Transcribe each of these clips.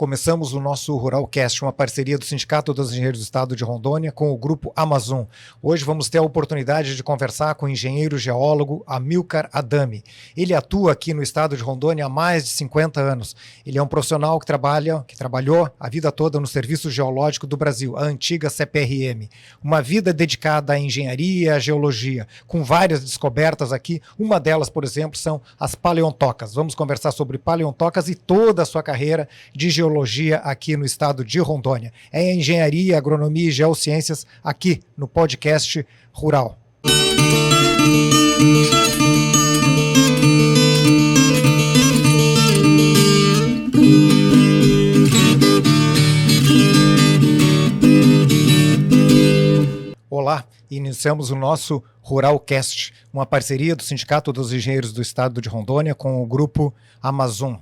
Começamos o nosso Ruralcast, uma parceria do Sindicato dos Engenheiros do Estado de Rondônia com o Grupo Amazon. Hoje vamos ter a oportunidade de conversar com o engenheiro geólogo Amilcar Adami. Ele atua aqui no estado de Rondônia há mais de 50 anos. Ele é um profissional que trabalhou a vida toda no Serviço Geológico do Brasil, a antiga CPRM. Uma vida dedicada à engenharia e à geologia, com várias descobertas aqui. Uma delas, por exemplo, são as paleontocas. Vamos conversar sobre paleontocas e toda a sua carreira de geologia aqui no estado de Rondônia. É engenharia, agronomia e geociências aqui no podcast Rural. Olá, iniciamos o nosso Ruralcast, uma parceria do Sindicato dos Engenheiros do Estado de Rondônia com o Grupo Amazon.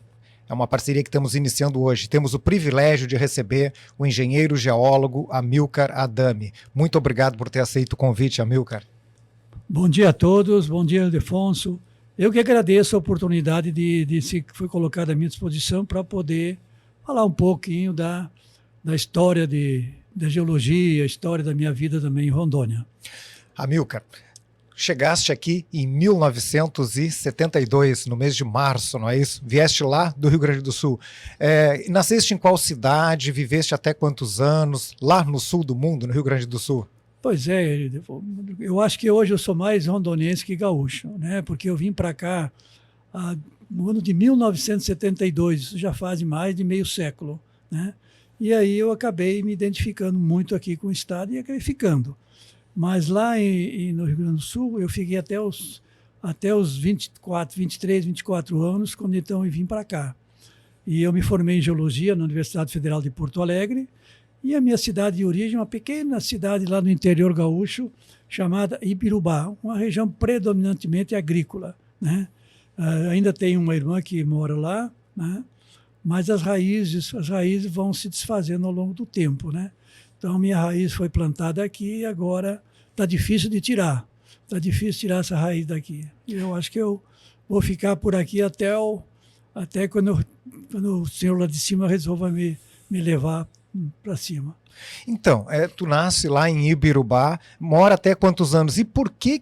É uma parceria que estamos iniciando hoje. Temos o privilégio de receber o engenheiro geólogo Amilcar Adami. Muito obrigado por ter aceito o convite, Amilcar. Bom dia a todos, bom dia, Ildefonso. Eu que agradeço a oportunidade que foi colocada à minha disposição para poder falar um pouquinho da história da geologia, a história da minha vida também em Rondônia. Amilcar, chegaste aqui em 1972, no mês de março, não é isso? Vieste lá do Rio Grande do Sul. Nasceste em qual cidade? Viveste até quantos anos? Lá no sul do mundo, no Rio Grande do Sul? Pois é, eu acho que hoje eu sou mais rondonense que gaúcho, né? Porque eu vim para cá no ano de 1972, isso já faz mais de meio século, né? E aí eu acabei me identificando muito aqui com o estado e acabei ficando. Mas lá no Rio Grande do Sul, eu fiquei até os 23, 24 anos, quando então eu vim para cá. E eu me formei em Geologia na Universidade Federal de Porto Alegre, e a minha cidade de origem, uma pequena cidade lá no interior gaúcho, chamada Ibirubá, uma região predominantemente agrícola, né? Ainda tenho uma irmã que mora lá, né? Mas as raízes vão se desfazendo ao longo do tempo, né? Então, minha raiz foi plantada aqui e agora está difícil de tirar. Está difícil tirar essa raiz daqui. E eu acho que eu vou ficar por aqui até quando o senhor lá de cima resolva me levar para cima. Então, tu nasce lá em Ibirubá, mora até quantos anos? E por que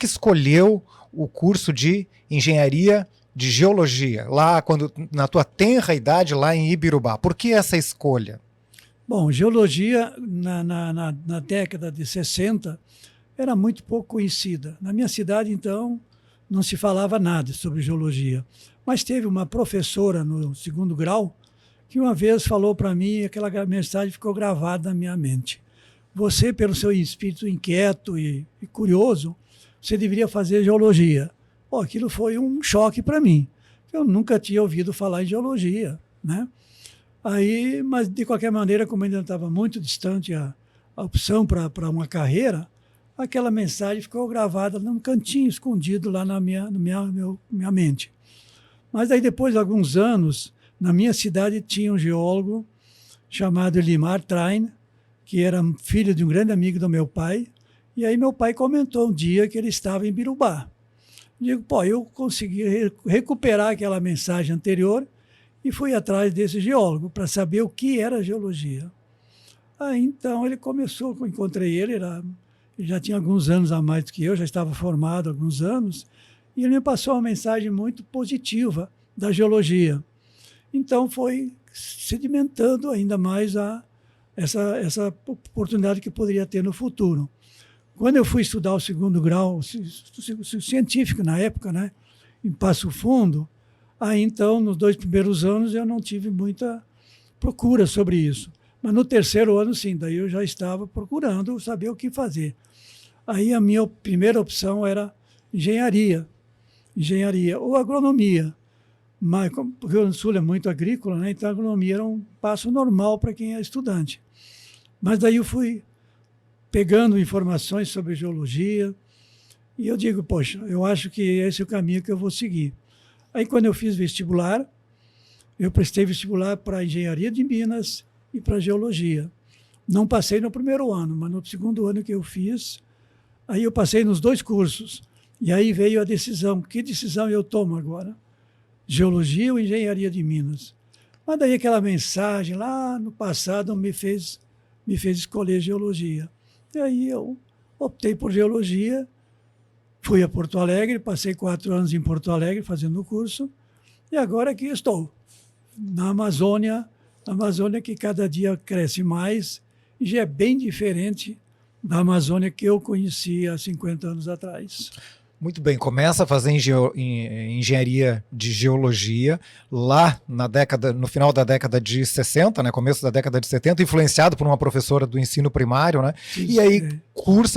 escolheu o curso de engenharia de geologia, lá na tua tenra idade, lá em Ibirubá? Por que essa escolha? Bom, geologia na década de 60 era muito pouco conhecida. Na minha cidade, então, não se falava nada sobre geologia. Mas teve uma professora no segundo grau que uma vez falou para mim, aquela mensagem ficou gravada na minha mente. Você, pelo seu espírito inquieto e curioso, você deveria fazer geologia. Pô, aquilo foi um choque para mim. Eu nunca tinha ouvido falar em geologia, né? Aí, mas de qualquer maneira, como ainda estava muito distante a opção para uma carreira, aquela mensagem ficou gravada num cantinho escondido lá na minha mente. Mas aí depois de alguns anos, na minha cidade tinha um geólogo chamado Elimar Train, que era filho de um grande amigo do meu pai, e aí meu pai comentou um dia que ele estava em Birubá. Digo, eu consegui recuperar aquela mensagem anterior e fui atrás desse geólogo para saber o que era geologia. Aí então ele começou, encontrei ele, ele já tinha alguns anos a mais do que eu, já estava formado há alguns anos, e ele me passou uma mensagem muito positiva da geologia. Então foi sedimentando ainda mais essa oportunidade que poderia ter no futuro. Quando eu fui estudar o segundo grau científico na época, né, em Passo Fundo, aí então, nos 2 primeiros anos, eu não tive muita procura sobre isso. Mas no terceiro ano, sim, daí eu já estava procurando saber o que fazer. Aí a minha primeira opção era engenharia ou agronomia. Mas porque o Rio Grande do Sul é muito agrícola, né, então a agronomia era um passo normal para quem é estudante. Mas daí eu fui pegando informações sobre geologia, e eu digo, poxa, eu acho que esse é o caminho que eu vou seguir. Aí, quando eu fiz vestibular, eu prestei vestibular para engenharia de Minas e para geologia. Não passei no primeiro ano, mas no segundo ano que eu fiz, aí eu passei nos 2 cursos. E aí veio a decisão, que decisão eu tomo agora? Geologia ou engenharia de Minas? Mas daí aquela mensagem lá no passado me fez escolher geologia. E aí eu optei por geologia, fui a Porto Alegre, passei 4 anos em Porto Alegre fazendo o curso, e agora aqui estou, na Amazônia, a Amazônia que cada dia cresce mais e já é bem diferente da Amazônia que eu conhecia há 50 anos atrás. Muito bem, começa a fazer engenharia de geologia lá no final da década de 60, né, começo da década de 70, influenciado por uma professora do ensino primário, né? E aí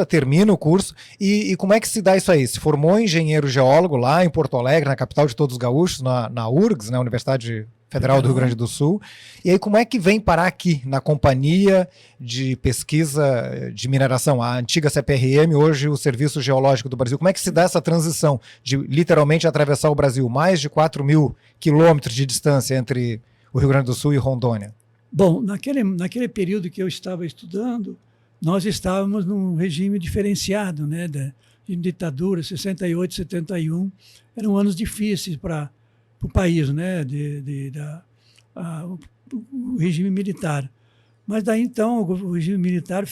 termina o curso. E como é que se dá isso aí? Se formou engenheiro geólogo lá em Porto Alegre, na capital de todos os gaúchos, na URGS, né, Universidade Federal do Rio Grande do Sul. E aí como é que vem parar aqui, na Companhia de Pesquisa de Mineração, a antiga CPRM, hoje o Serviço Geológico do Brasil? Como é que se dá essa transição de literalmente atravessar o Brasil? Mais de 4.000 quilômetros de distância entre o Rio Grande do Sul e Rondônia. Bom, naquele período que eu estava estudando, nós estávamos num regime diferenciado, né, de ditadura, 68, 71. Eram anos difíceis para o país, né, o regime militar. Mas daí então o regime militar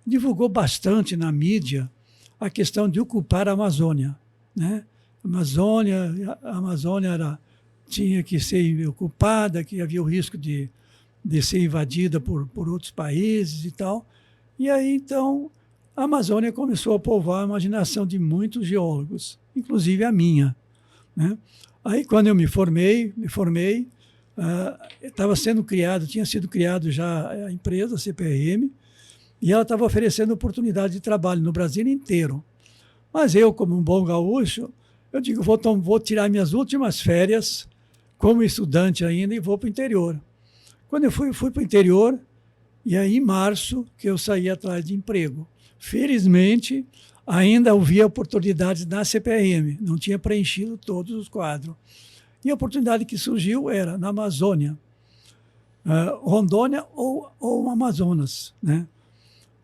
divulgou bastante na mídia a questão de ocupar a Amazônia, né? A Amazônia tinha que ser ocupada, que havia o risco de ser invadida por outros países e tal. E aí então a Amazônia começou a povoar a imaginação de muitos geólogos, inclusive a minha, né? Aí, quando eu me formei, tinha sido criado já a empresa, a CPRM, e ela estava oferecendo oportunidade de trabalho no Brasil inteiro. Mas eu, como um bom gaúcho, eu digo, vou tirar minhas últimas férias como estudante ainda e vou para o interior. Quando eu fui para o interior, e aí em março que eu saí atrás de emprego. Felizmente, ainda havia oportunidades na CPRM, não tinha preenchido todos os quadros. E a oportunidade que surgiu era na Amazônia, Rondônia ou Amazonas, né?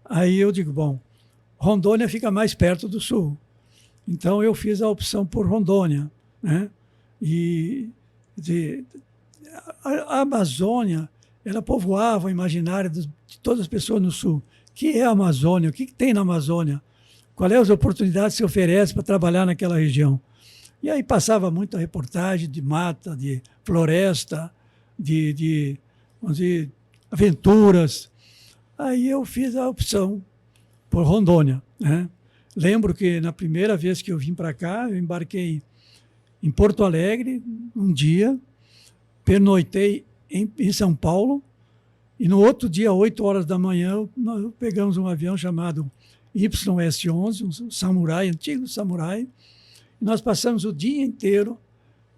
Aí eu digo, bom, Rondônia fica mais perto do sul. Então eu fiz a opção por Rondônia, né? E a Amazônia, ela povoava o imaginário de todas as pessoas no sul. O que é a Amazônia? O que tem na Amazônia? Quais as oportunidades que se oferecem para trabalhar naquela região? E aí passava muita reportagem de mata, de floresta, vamos dizer, aventuras. Aí eu fiz a opção por Rondônia, né? Lembro que na primeira vez que eu vim para cá, eu embarquei em Porto Alegre um dia, pernoitei em São Paulo, e no outro dia, 8 horas da manhã, nós pegamos um avião chamado YS-11, um samurai, antigo samurai, e nós passamos o dia inteiro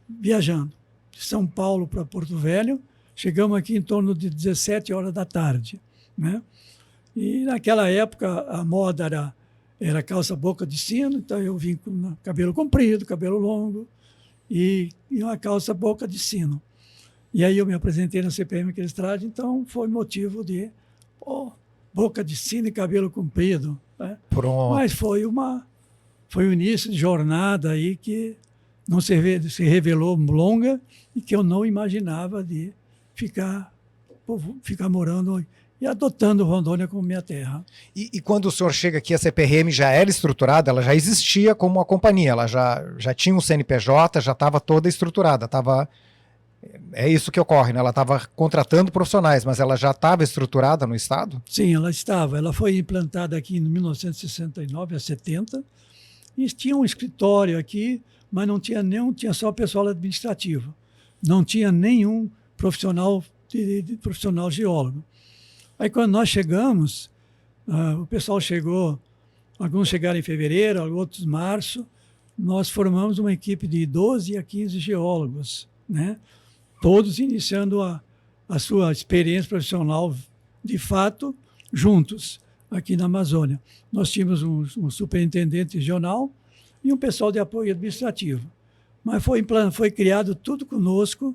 viajando, de São Paulo para Porto Velho, chegamos aqui em torno de 17 horas da tarde, né? E naquela época a moda era calça boca de sino, então eu vim com cabelo comprido, cabelo longo e uma calça boca de sino. E aí eu me apresentei na CPM que eles trazem, então foi motivo de boca de sino e cabelo comprido, né? Mas foi o início de jornada aí que não se revelou longa e que eu não imaginava de ficar morando e adotando Rondônia como minha terra. E quando o senhor chega aqui, a CPRM já era estruturada, ela já existia como uma companhia, ela já tinha um CNPJ, já estava toda estruturada, é isso que ocorre, né? Ela estava contratando profissionais, mas ela já estava estruturada no Estado? Sim, ela estava. Ela foi implantada aqui em 1969 a 70 e tinha um escritório aqui, mas tinha só pessoal administrativo. Não tinha nenhum profissional geólogo. Aí quando nós chegamos, o pessoal chegou, alguns chegaram em fevereiro, outros em março, nós formamos uma equipe de 12 a 15 geólogos, né? Todos iniciando a sua experiência profissional, de fato, juntos, aqui na Amazônia. Nós tínhamos um superintendente regional e um pessoal de apoio administrativo. Mas foi criado tudo conosco,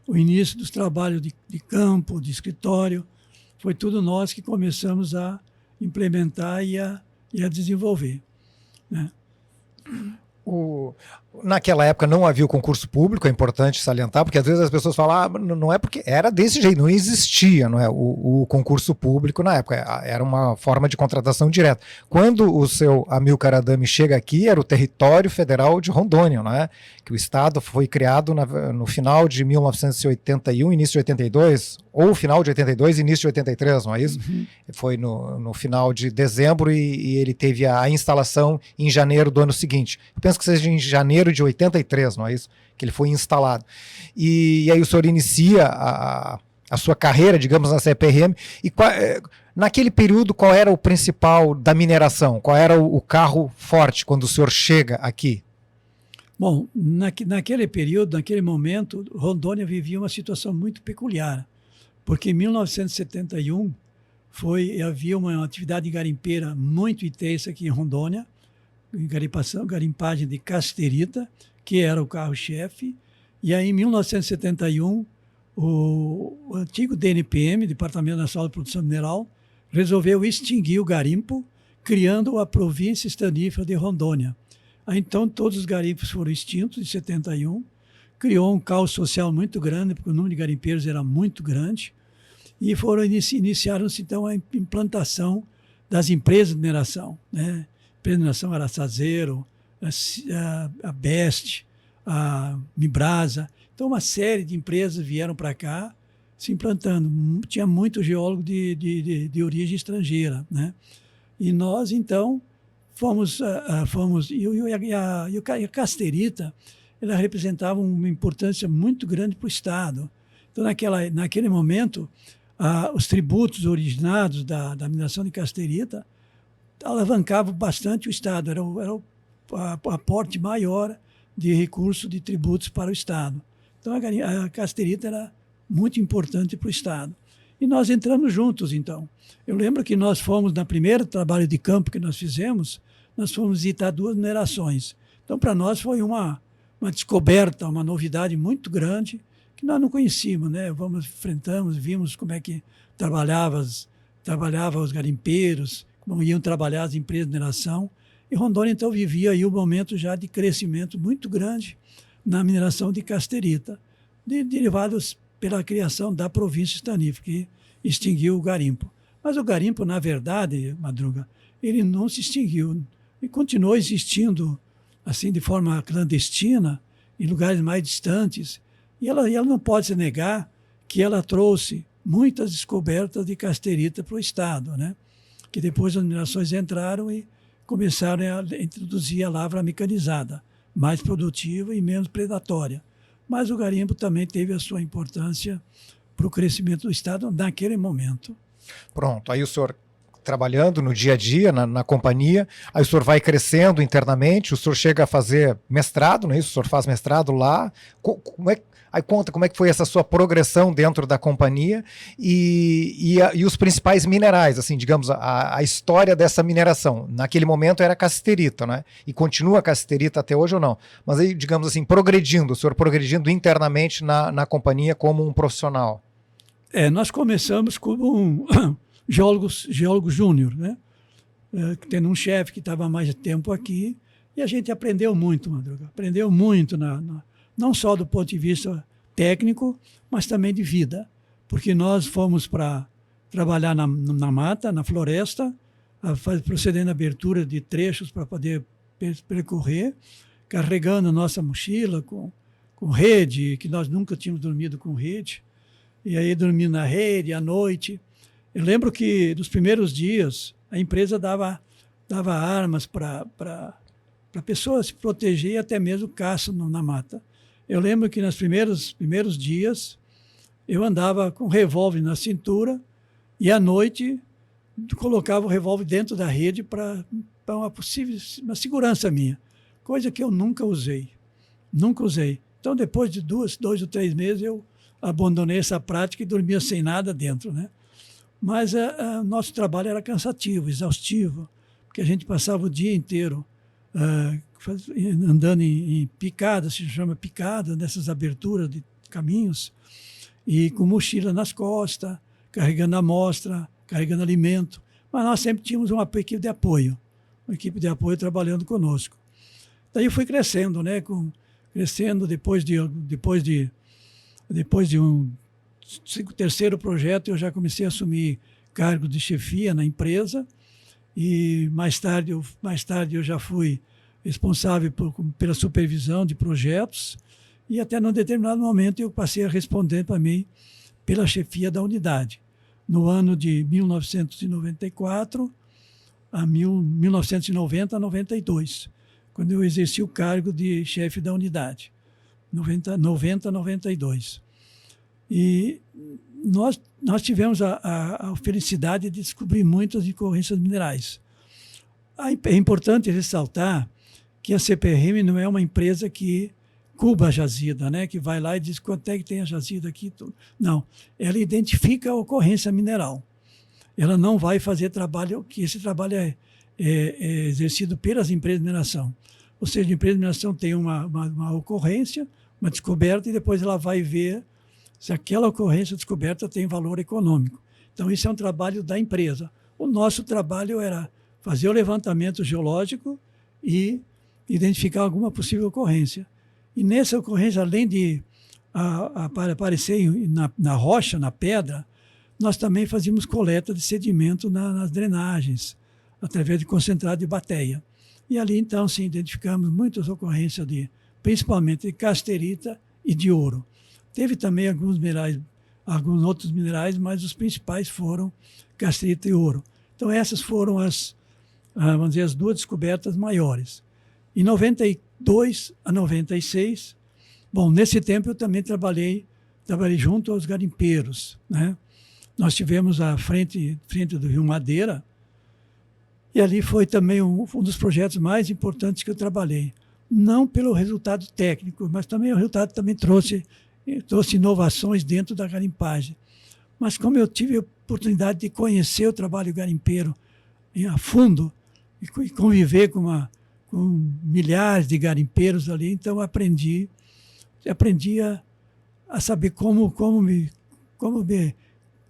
o início dos trabalhos de campo, de escritório, foi tudo nós que começamos a implementar e a desenvolver, né? Naquela época não havia o concurso público, é importante salientar, porque às vezes as pessoas falam, não é porque era desse jeito, não existia, não é, o concurso público na época, era uma forma de contratação direta. Quando o seu Amilcar Adami chega aqui, era o território federal de Rondônia, não é? Que o estado foi criado no final de 1981, início de 82, ou final de 82, início de 83, não é isso? Uhum. Foi no final de dezembro e ele teve a instalação em janeiro do ano seguinte. Eu penso que seja em janeiro de 83, não é isso? Que ele foi instalado. E aí o senhor inicia a sua carreira, digamos, na CPRM. E naquele período, qual era o principal da mineração? Qual era o carro forte quando o senhor chega aqui? Bom, naquele período, naquele momento, Rondônia vivia uma situação muito peculiar, porque em 1971 havia uma atividade garimpeira muito intensa aqui em Rondônia, garimpagem de casterita, que era o carro-chefe, e aí em 1971 o antigo DNPM, Departamento Nacional de Produção Mineral, resolveu extinguir o garimpo, criando a província estanífera de Rondônia. Aí, então, todos os garimpos foram extintos em 71, criou um caos social muito grande, porque o número de garimpeiros era muito grande, e iniciaram-se, então, a implantação das empresas de mineração, né? A empresa de mineração era a Sazeiro, a Best, a Mibrasa. Então, uma série de empresas vieram para cá, se implantando. Tinha muito geólogo de origem estrangeira, né? E nós, então, a casterita, ela representava uma importância muito grande para o Estado. Então, naquele momento, os tributos originados da mineração de casterita alavancavam bastante o Estado, era o aporte maior de recursos de tributos para o Estado. Então, a casterita era muito importante para o Estado. E nós entramos juntos, então. Eu lembro que nós fomos, na primeira trabalho de campo que nós fizemos, nós fomos visitar 2 minerações. Então, para nós foi uma descoberta, uma novidade muito grande, que nós não conhecíamos, né? Enfrentamos, vimos como é que trabalhava os garimpeiros, como iam trabalhar as empresas de mineração. E Rondônia, então, vivia aí um momento já de crescimento muito grande na mineração de casterita, derivados pela criação da província estanífera, que extinguiu o garimpo. Mas o garimpo, na verdade, Madruga, ele não se extinguiu e continuou existindo assim de forma clandestina em lugares mais distantes. E ela não pode se negar que ela trouxe muitas descobertas de casterita para o Estado, né? Que depois as minerações entraram e começaram a introduzir a lavra mecanizada, mais produtiva e menos predatória. Mas o garimpo também teve a sua importância para o crescimento do Estado naquele momento. Pronto, aí o senhor trabalhando no dia a dia, na companhia, aí o senhor vai crescendo internamente, o senhor chega a fazer mestrado, não é isso? O senhor faz mestrado lá, aí conta como é que foi essa sua progressão dentro da companhia e os principais minerais, assim, digamos, a história dessa mineração. Naquele momento era casterita, né? E continua casterita até hoje ou não? Mas aí, digamos assim, o senhor progredindo internamente na companhia como um profissional. Nós começamos como geólogo júnior, né? Tendo um chefe que estava mais tempo aqui, e a gente aprendeu muito, Madruga. Aprendeu muito, não só do ponto de vista técnico, mas também de vida. Porque nós fomos para trabalhar na mata, na floresta, procedendo a abertura de trechos para poder percorrer, carregando a nossa mochila com rede, que nós nunca tínhamos dormido com rede, e aí dormindo na rede à noite. Eu lembro que nos primeiros dias a empresa dava armas para pessoas se proteger e até mesmo caça na mata. Eu lembro que nos primeiros dias eu andava com revólver na cintura e à noite colocava o revólver dentro da rede para uma segurança minha, coisa que eu nunca usei. Nunca usei. Então, depois de 2 ou 3 meses, eu abandonei essa prática e dormia sem nada dentro, né? Mas nosso trabalho era cansativo, exaustivo, porque a gente passava o dia inteiro andando em picada, se chama picada, nessas aberturas de caminhos, e com mochila nas costas, carregando amostra, carregando alimento. Mas nós sempre tínhamos uma equipe de apoio trabalhando conosco. Daí eu fui crescendo, né? Crescendo depois de um terceiro projeto, eu já comecei a assumir cargo de chefia na empresa e mais tarde eu já fui responsável pela supervisão de projetos e até num determinado momento eu passei a responder também pela chefia da unidade. No ano de 1994 a 1990 a 92, quando eu exerci o cargo de chefe da unidade, 90 a 92. E nós tivemos a felicidade de descobrir muitas ocorrências minerais. É importante ressaltar que a CPRM não é uma empresa que cuba a jazida, né? Que vai lá e diz quanto é que tem a jazida aqui. Tudo. Não, ela identifica a ocorrência mineral. Ela não vai fazer trabalho, que esse trabalho é exercido pelas empresas de mineração. Ou seja, a empresa de mineração tem uma ocorrência, uma descoberta, e depois ela vai ver se aquela ocorrência descoberta tem valor econômico. Então, isso é um trabalho da empresa. O nosso trabalho era fazer o levantamento geológico e identificar alguma possível ocorrência. E nessa ocorrência, além de aparecer na rocha, na pedra, nós também fazíamos coleta de sedimento nas drenagens, através de concentrado de bateia. E ali, então, sim, identificamos muitas ocorrências, principalmente de casterita e de ouro. Teve também alguns outros minerais, mas os principais foram casterita e ouro. Então, essas foram vamos dizer, as duas descobertas maiores. Em 92 a 96, bom, nesse tempo eu também trabalhei junto aos garimpeiros, né? Nós tivemos a frente do Rio Madeira, e ali foi também um dos projetos mais importantes que eu trabalhei. Não pelo resultado técnico, mas também o resultado também trouxe inovações dentro da garimpagem. Mas como eu tive a oportunidade de conhecer o trabalho garimpeiro a fundo e conviver com milhares de garimpeiros ali, então aprendi a saber como me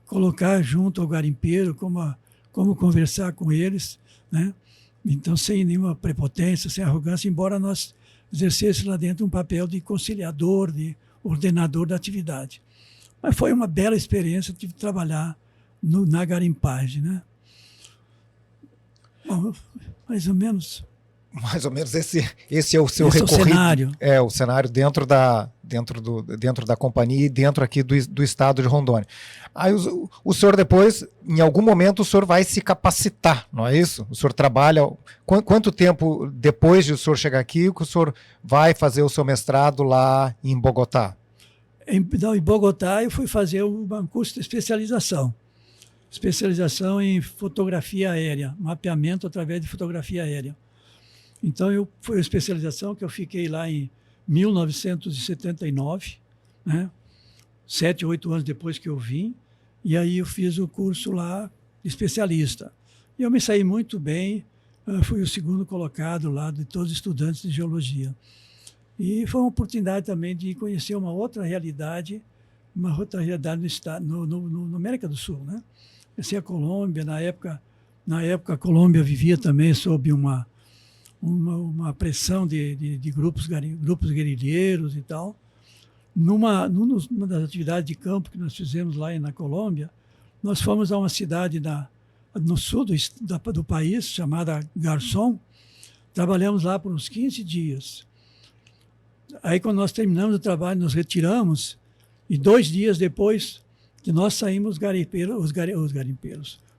colocar junto ao garimpeiro, como conversar com eles, né? Então, sem nenhuma prepotência, sem arrogância, embora nós exercêssemos lá dentro um papel de conciliador, de ordenador da atividade. Mas foi uma bela experiência, tive que trabalhar na garimpagem, né? Bom, mais ou menos. Mais ou menos esse é o seu esse recorrido. É o cenário. É, o cenário dentro da companhia e dentro aqui do estado de Rondônia. Aí o senhor depois, em algum momento, o senhor vai se capacitar, não é isso? O senhor trabalha... Quanto tempo depois de o senhor chegar aqui que o senhor vai fazer o seu mestrado lá em Bogotá? Em Bogotá eu fui fazer um curso de especialização em fotografia aérea, mapeamento através de fotografia aérea. Então, foi a especialização que eu fiquei lá em 1979, né? 7, 8 anos depois que eu vim, e aí eu fiz o curso lá de especialista. E eu me saí muito bem, fui o segundo colocado lá de todos os estudantes de geologia. E foi uma oportunidade também de conhecer uma outra realidade no estado, no América do Sul, né? Conheci a Colômbia, na época a Colômbia vivia também sob uma pressão de grupos guerrilheiros e tal. Numa das atividades de campo que nós fizemos lá na Colômbia, nós fomos a uma cidade no sul do país, chamada Garçom. Trabalhamos lá por uns 15 dias. Aí, quando nós terminamos o trabalho, nos retiramos, e 2 dias depois que nós saímos,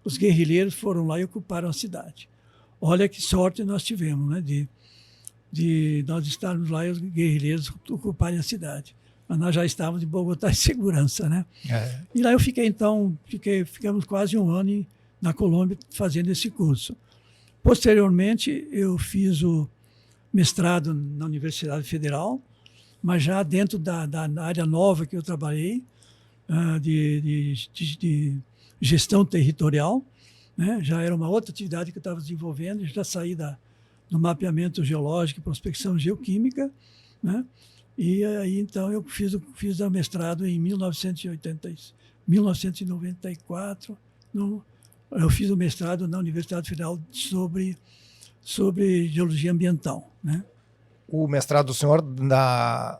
os guerrilheiros foram lá e ocuparam a cidade. Olha que sorte nós tivemos, né, de nós estarmos lá e os guerrilheiros ocuparem a cidade. Mas nós já estávamos em Bogotá em segurança, né? É. E lá eu ficamos quase um ano na Colômbia fazendo esse curso. Posteriormente, eu fiz o mestrado na Universidade Federal, mas já dentro da área nova que eu trabalhei, de gestão territorial, né? Já era uma outra atividade que eu estava desenvolvendo, já saí do mapeamento geológico e prospecção geoquímica, né? E aí, então, eu fiz o mestrado em 1994, eu fiz o mestrado na Universidade Federal sobre geologia ambiental, né? O mestrado do senhor na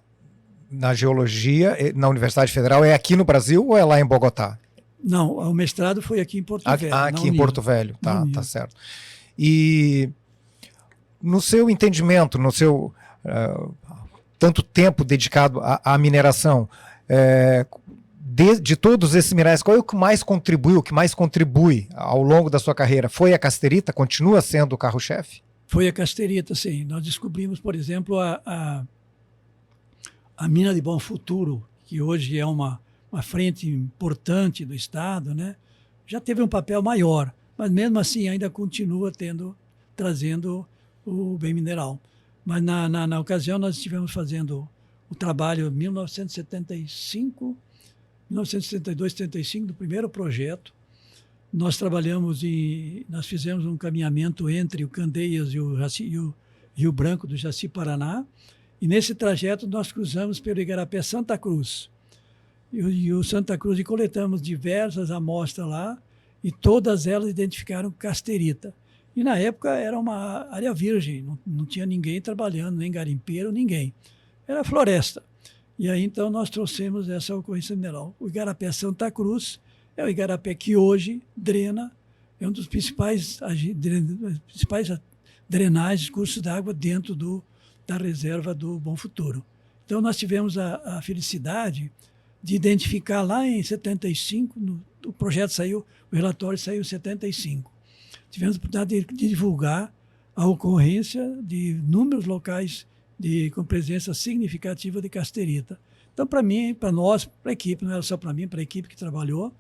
geologia, na Universidade Federal, é aqui no Brasil ou é lá em Bogotá? Não, o mestrado foi aqui em Porto Velho. Aqui em Porto Velho, tá certo. E no seu entendimento, no seu tanto tempo dedicado à mineração, de todos esses minerais, qual é o que mais contribuiu, o que mais contribui ao longo da sua carreira? Foi a casterita? Continua sendo o carro-chefe? Foi a casterita, sim. Nós descobrimos, por exemplo, a mina de Bom Futuro, que hoje é uma frente importante do Estado, né? Já teve um papel maior, mas mesmo assim ainda continua trazendo o bem mineral. Mas na ocasião nós estivemos fazendo o trabalho em 1972, 75, do primeiro projeto. Nós nós fizemos um caminhamento entre o Candeias e o Rio Branco do Jaci-Paraná, e nesse trajeto nós cruzamos pelo Igarapé Santa Cruz. E o Santa Cruz, e coletamos diversas amostras lá, e todas elas identificaram casterita. E na época era uma área virgem, não tinha ninguém trabalhando, nem garimpeiro, ninguém. Era floresta. E aí então nós trouxemos essa ocorrência mineral. O Igarapé Santa Cruz é o igarapé que hoje drena, é um dos principais drenagens, cursos d'água dentro da reserva do Bom Futuro. Então nós tivemos a felicidade de identificar lá em 75, o projeto saiu, o relatório saiu em 75. Tivemos a oportunidade de divulgar a ocorrência de inúmeros locais com presença significativa de casterita. Então, para mim, para nós, para a equipe, não era só para mim, para a equipe que trabalhou,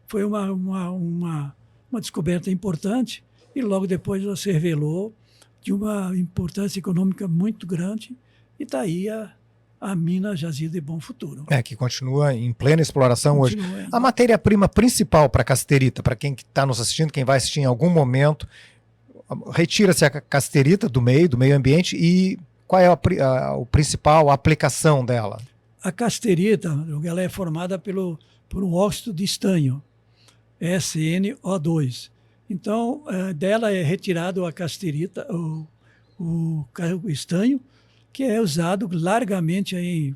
foi uma descoberta importante, e logo depois ela se revelou de uma importância econômica muito grande, e está aí a mina jazida de Bom Futuro. Que continua em plena exploração hoje. A matéria-prima principal para a casterita, para quem está nos assistindo, quem vai assistir em algum momento, retira-se a casterita do meio ambiente, e qual é a principal aplicação dela? A casterita, ela é formada por um óxido de estanho, SNO2. Então, dela é retirado a casterita, o estanho, que é usado largamente em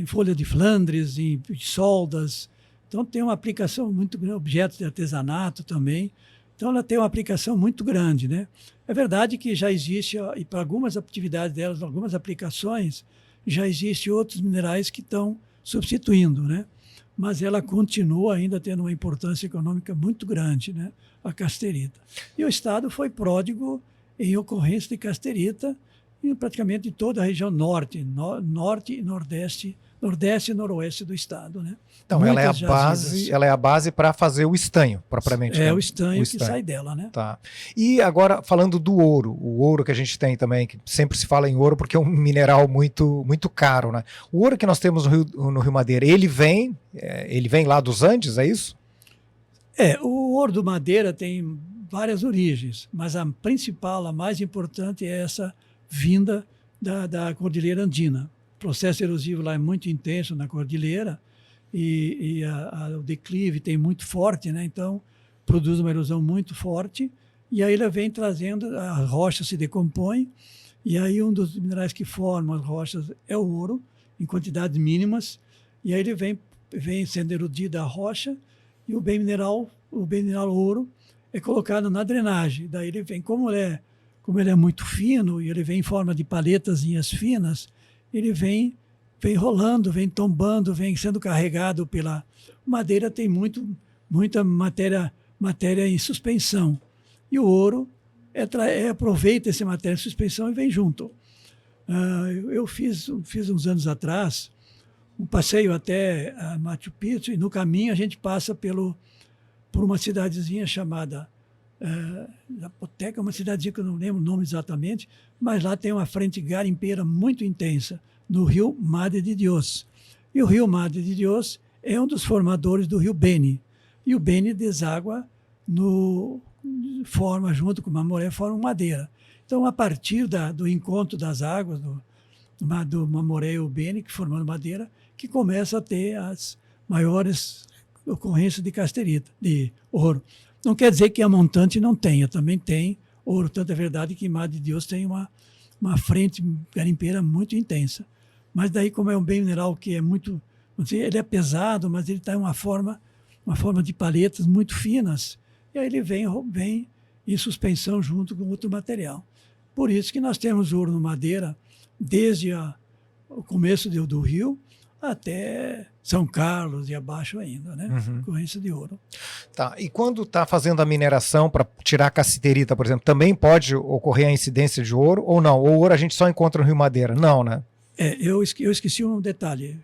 folha de Flandres, em soldas. Então, tem uma aplicação muito grande, objetos de artesanato também. Então, ela tem uma aplicação muito grande, né? É verdade que já existe, e para algumas atividades delas, algumas aplicações, já existem outros minerais que estão substituindo, né? Mas ela continua ainda tendo uma importância econômica muito grande, né? A casterita. E o Estado foi pródigo em ocorrência de casterita, praticamente em toda a região norte e nordeste e noroeste do estado, né? Então, ela é a base para fazer o estanho, propriamente. O estanho que sai dela, né? Tá. E agora, falando do ouro, o ouro que a gente tem também, que sempre se fala em ouro porque é um mineral muito, muito caro, né? O ouro que nós temos no Rio Madeira, ele vem lá dos Andes, é isso? O ouro do Madeira tem várias origens, mas a principal, a mais importante, é essa vinda da Cordilheira Andina. O processo erosivo lá é muito intenso na cordilheira, e o declive tem muito forte, né? Então produz uma erosão muito forte, e aí ela vem trazendo, a rocha se decompõe, e aí um dos minerais que formam as rochas é o ouro, em quantidades mínimas, e aí ele vem sendo erodida a rocha, e o bem mineral ouro é colocado na drenagem. Daí ele vem, como ele é muito fino, e ele vem em forma de paletazinhas finas, ele vem rolando, vem tombando, vem sendo carregado pela madeira. Tem muita matéria em suspensão. E o ouro aproveita essa matéria em suspensão e vem junto. Eu fiz uns anos atrás um passeio até Machu Picchu, e no caminho a gente passa por uma cidadezinha chamada Zapoteca, uma cidadezinha que eu não lembro o nome exatamente, mas lá tem uma frente garimpeira muito intensa, no rio Madre de Dios. E o rio Madre de Dios é um dos formadores do rio Beni. E o Beni deságua junto com o Mamoré, forma Madeira. Então, a partir do encontro das águas do Mamoré e o Beni, que formando Madeira, que começa a ter as maiores ocorrências de casterita, de ouro. Não quer dizer que a montante não tenha, também tem ouro. Tanto é verdade que Madre de Deus tem uma frente garimpeira muito intensa. Mas daí, como é um bem mineral que é muito, ele é pesado, mas ele está em uma forma de palhetas muito finas, e aí ele vem em suspensão junto com outro material. Por isso que nós temos ouro no Madeira desde o começo do rio até São Carlos e abaixo ainda, né? Corrência de ouro. Tá. E quando está fazendo a mineração para tirar a cassiterita, por exemplo, também pode ocorrer a incidência de ouro ou não? Ou ouro a gente só encontra no Rio Madeira? Não, né? Eu esqueci um detalhe,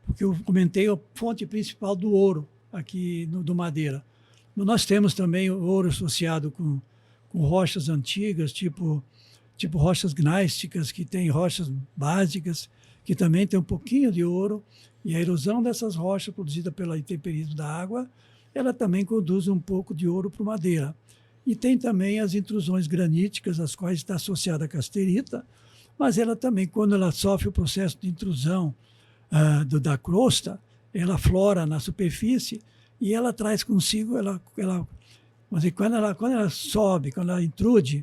porque eu comentei a fonte principal do ouro aqui do Madeira. Nós temos também o ouro associado com rochas antigas, tipo rochas gnáisticas, que tem rochas básicas, que também tem um pouquinho de ouro, e a erosão dessas rochas produzida pelo intemperismo da água, ela também conduz um pouco de ouro para o Madeira. E tem também as intrusões graníticas, às quais está associada a casterita, mas ela também, quando ela sofre o processo de intrusão da crosta, ela flora na superfície e ela traz consigo, quando ela sobe, quando ela intrude,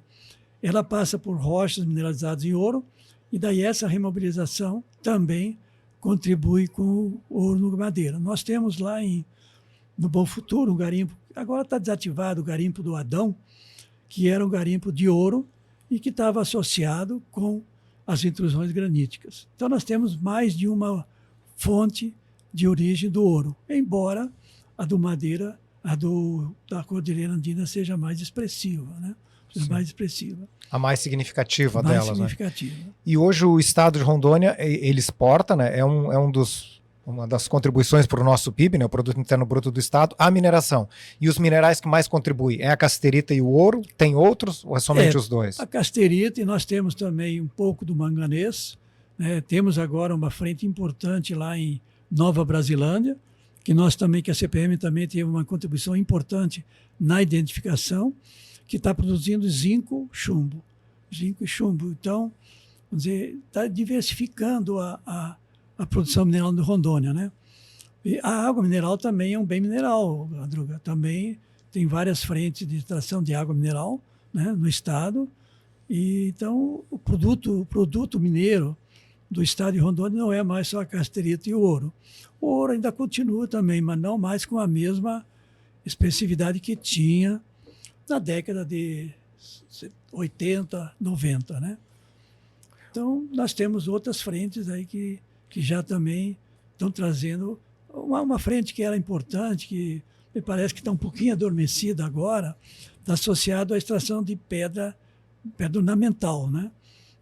ela passa por rochas mineralizadas em ouro, e daí essa remobilização também contribui com o ouro no Madeira. Nós temos lá no Bom Futuro um garimpo, agora está desativado o garimpo do Adão, que era um garimpo de ouro e que estava associado com as intrusões graníticas. Então nós temos mais de uma fonte de origem do ouro, embora a do Madeira, da Cordilheira Andina seja mais expressiva, né? Mais expressiva. A mais significativa mais delas, significativa. Né? E hoje o estado de Rondônia, ele exporta, né? Uma das contribuições para o nosso PIB, né? O Produto Interno Bruto do Estado, a mineração. E os minerais que mais contribuem é a casterita e o ouro? Tem outros ou é somente os dois? A casterita, e nós temos também um pouco do manganês, né? Temos agora uma frente importante lá em Nova Brasilândia, que a CPM também teve uma contribuição importante na identificação, que está produzindo zinco e chumbo. Então, vamos dizer, está diversificando a produção mineral de Rondônia, né? E a água mineral também é um bem mineral, Madruga. Também tem várias frentes de extração de água mineral, né, no estado. E então o produto mineiro do estado de Rondônia não é mais só a casterita e o ouro. O ouro ainda continua também, mas não mais com a mesma expressividade que tinha na década de 80, 90, né? Então, nós temos outras frentes aí que já também estão trazendo uma frente que era importante, que me parece que está um pouquinho adormecida agora, está associado à extração de pedra ornamental, né?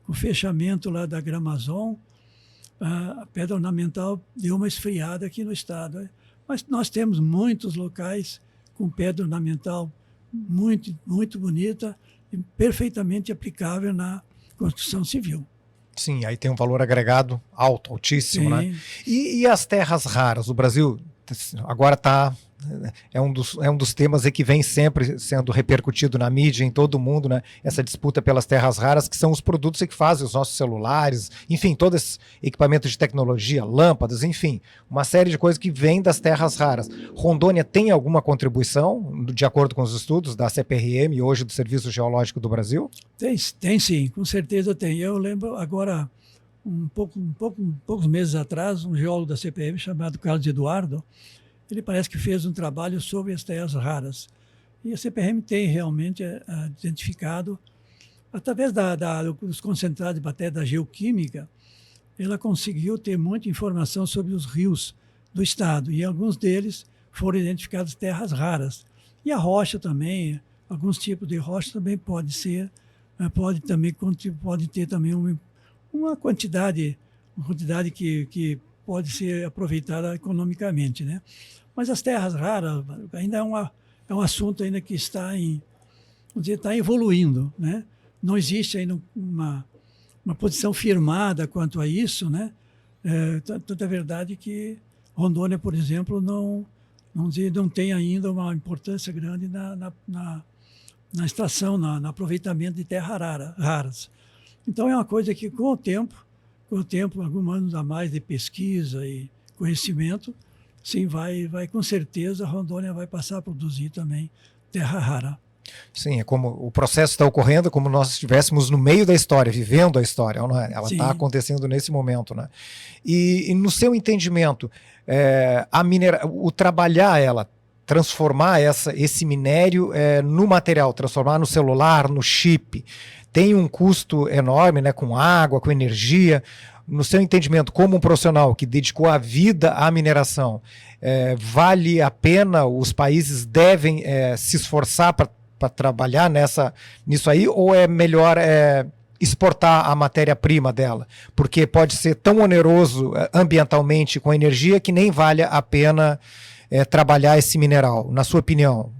Com o fechamento lá da Gramazon, a pedra ornamental deu uma esfriada aqui no estado, né? Mas nós temos muitos locais com pedra ornamental muito, muito bonita e perfeitamente aplicável na construção civil. Sim, aí tem um valor agregado altíssimo, sim, né? E as terras raras? O Brasil agora é um dos temas aí que vem sempre sendo repercutido na mídia, em todo mundo, né? Essa disputa pelas terras raras, que são os produtos que fazem os nossos celulares, enfim, todo esse equipamento de tecnologia, lâmpadas, enfim, uma série de coisas que vêm das terras raras. Rondônia tem alguma contribuição, de acordo com os estudos da CPRM e hoje do Serviço Geológico do Brasil? Tem sim, com certeza tem. Eu lembro agora, poucos meses atrás, um geólogo da CPM chamado Carlos Eduardo, ele parece que fez um trabalho sobre as terras raras. E a CPM tem realmente identificado, através dos concentrados de matéria da geoquímica, ela conseguiu ter muita informação sobre os rios do estado. E alguns deles foram identificados terras raras. E a rocha também, alguns tipos de rocha também pode ter também uma quantidade que pode ser aproveitada economicamente, né? Mas as terras raras ainda é um assunto ainda que está evoluindo, né? Não existe ainda uma posição firmada quanto a isso, né? Tanto é verdade que Rondônia, por exemplo, não tem ainda uma importância grande na extração, no aproveitamento de terras raras. Então é uma coisa que com o tempo, alguns anos a mais de pesquisa e conhecimento, sim, vai com certeza a Rondônia vai passar a produzir também terra rara. Sim, é como o processo está ocorrendo, é como nós estivéssemos no meio da história, vivendo a história, não é? Ela está acontecendo nesse momento, né? E no seu entendimento, o trabalhar ela, transformar esse minério no material, transformar no celular, no chip, tem um custo enorme, né? Com água, com energia. No seu entendimento, como um profissional que dedicou a vida à mineração, vale a pena? Os países devem se esforçar para trabalhar nisso aí, ou é melhor exportar a matéria-prima dela? Porque pode ser tão oneroso ambientalmente com a energia que nem vale a pena trabalhar esse mineral, na sua opinião.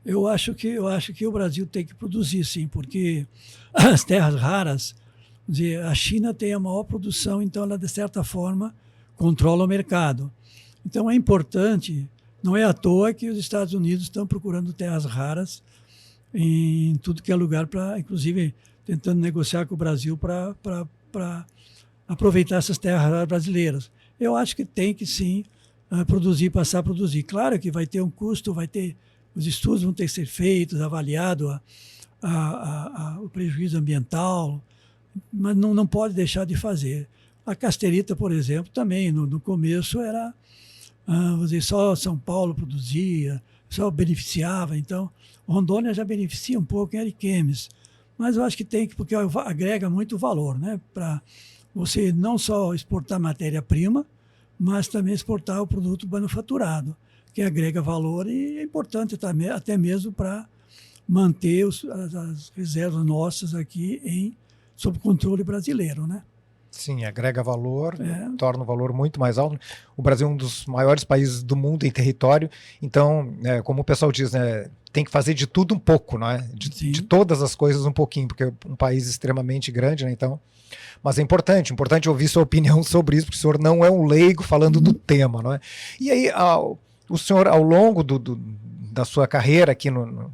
Eu acho que o Brasil tem que produzir, sim, porque as terras raras, dizer, a China tem a maior produção, então ela, de certa forma, controla o mercado. Então é importante, não é à toa que os Estados Unidos estão procurando terras raras em tudo que é lugar, inclusive tentando negociar com o Brasil para aproveitar essas terras brasileiras. Eu acho que tem que sim produzir, passar a produzir. Claro que vai ter um custo, os estudos vão ter que ser feitos, avaliado o prejuízo ambiental, mas não pode deixar de fazer. A casterita, por exemplo, também no começo era, vamos dizer, só São Paulo produzia, só beneficiava, então Rondônia já beneficia um pouco em Ariquemes, mas eu acho que tem que, porque agrega muito valor, né? Para você não só exportar matéria-prima, mas também exportar o produto manufaturado, que agrega valor e é importante até mesmo para manter as reservas nossas aqui sob controle brasileiro, né? Sim, agrega valor, torna o valor muito mais alto. O Brasil é um dos maiores países do mundo em território, então, como o pessoal diz, né, tem que fazer de tudo um pouco, né? De todas as coisas um pouquinho, porque é um país extremamente grande, né? Então, mas é importante ouvir sua opinião sobre isso, porque o senhor não é um leigo falando do tema, não é? E aí, o senhor, ao longo da sua carreira aqui no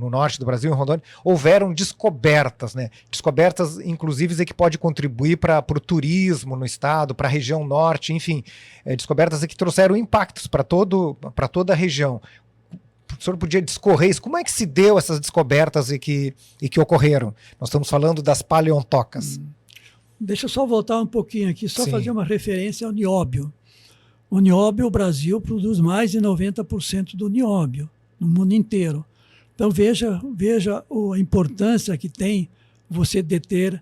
norte do Brasil, em Rondônia, houveram descobertas, né? Descobertas, inclusive, que pode contribuir para o turismo no estado, para a região norte, enfim, descobertas que trouxeram impactos para toda a região. O senhor podia discorrer isso? Como é que se deu essas descobertas e que ocorreram? Nós estamos falando das paleontocas. Deixa eu só voltar um pouquinho aqui, Sim. Fazer uma referência ao nióbio. O nióbio, o Brasil produz mais de 90% do nióbio no mundo inteiro. Então veja a importância que tem você deter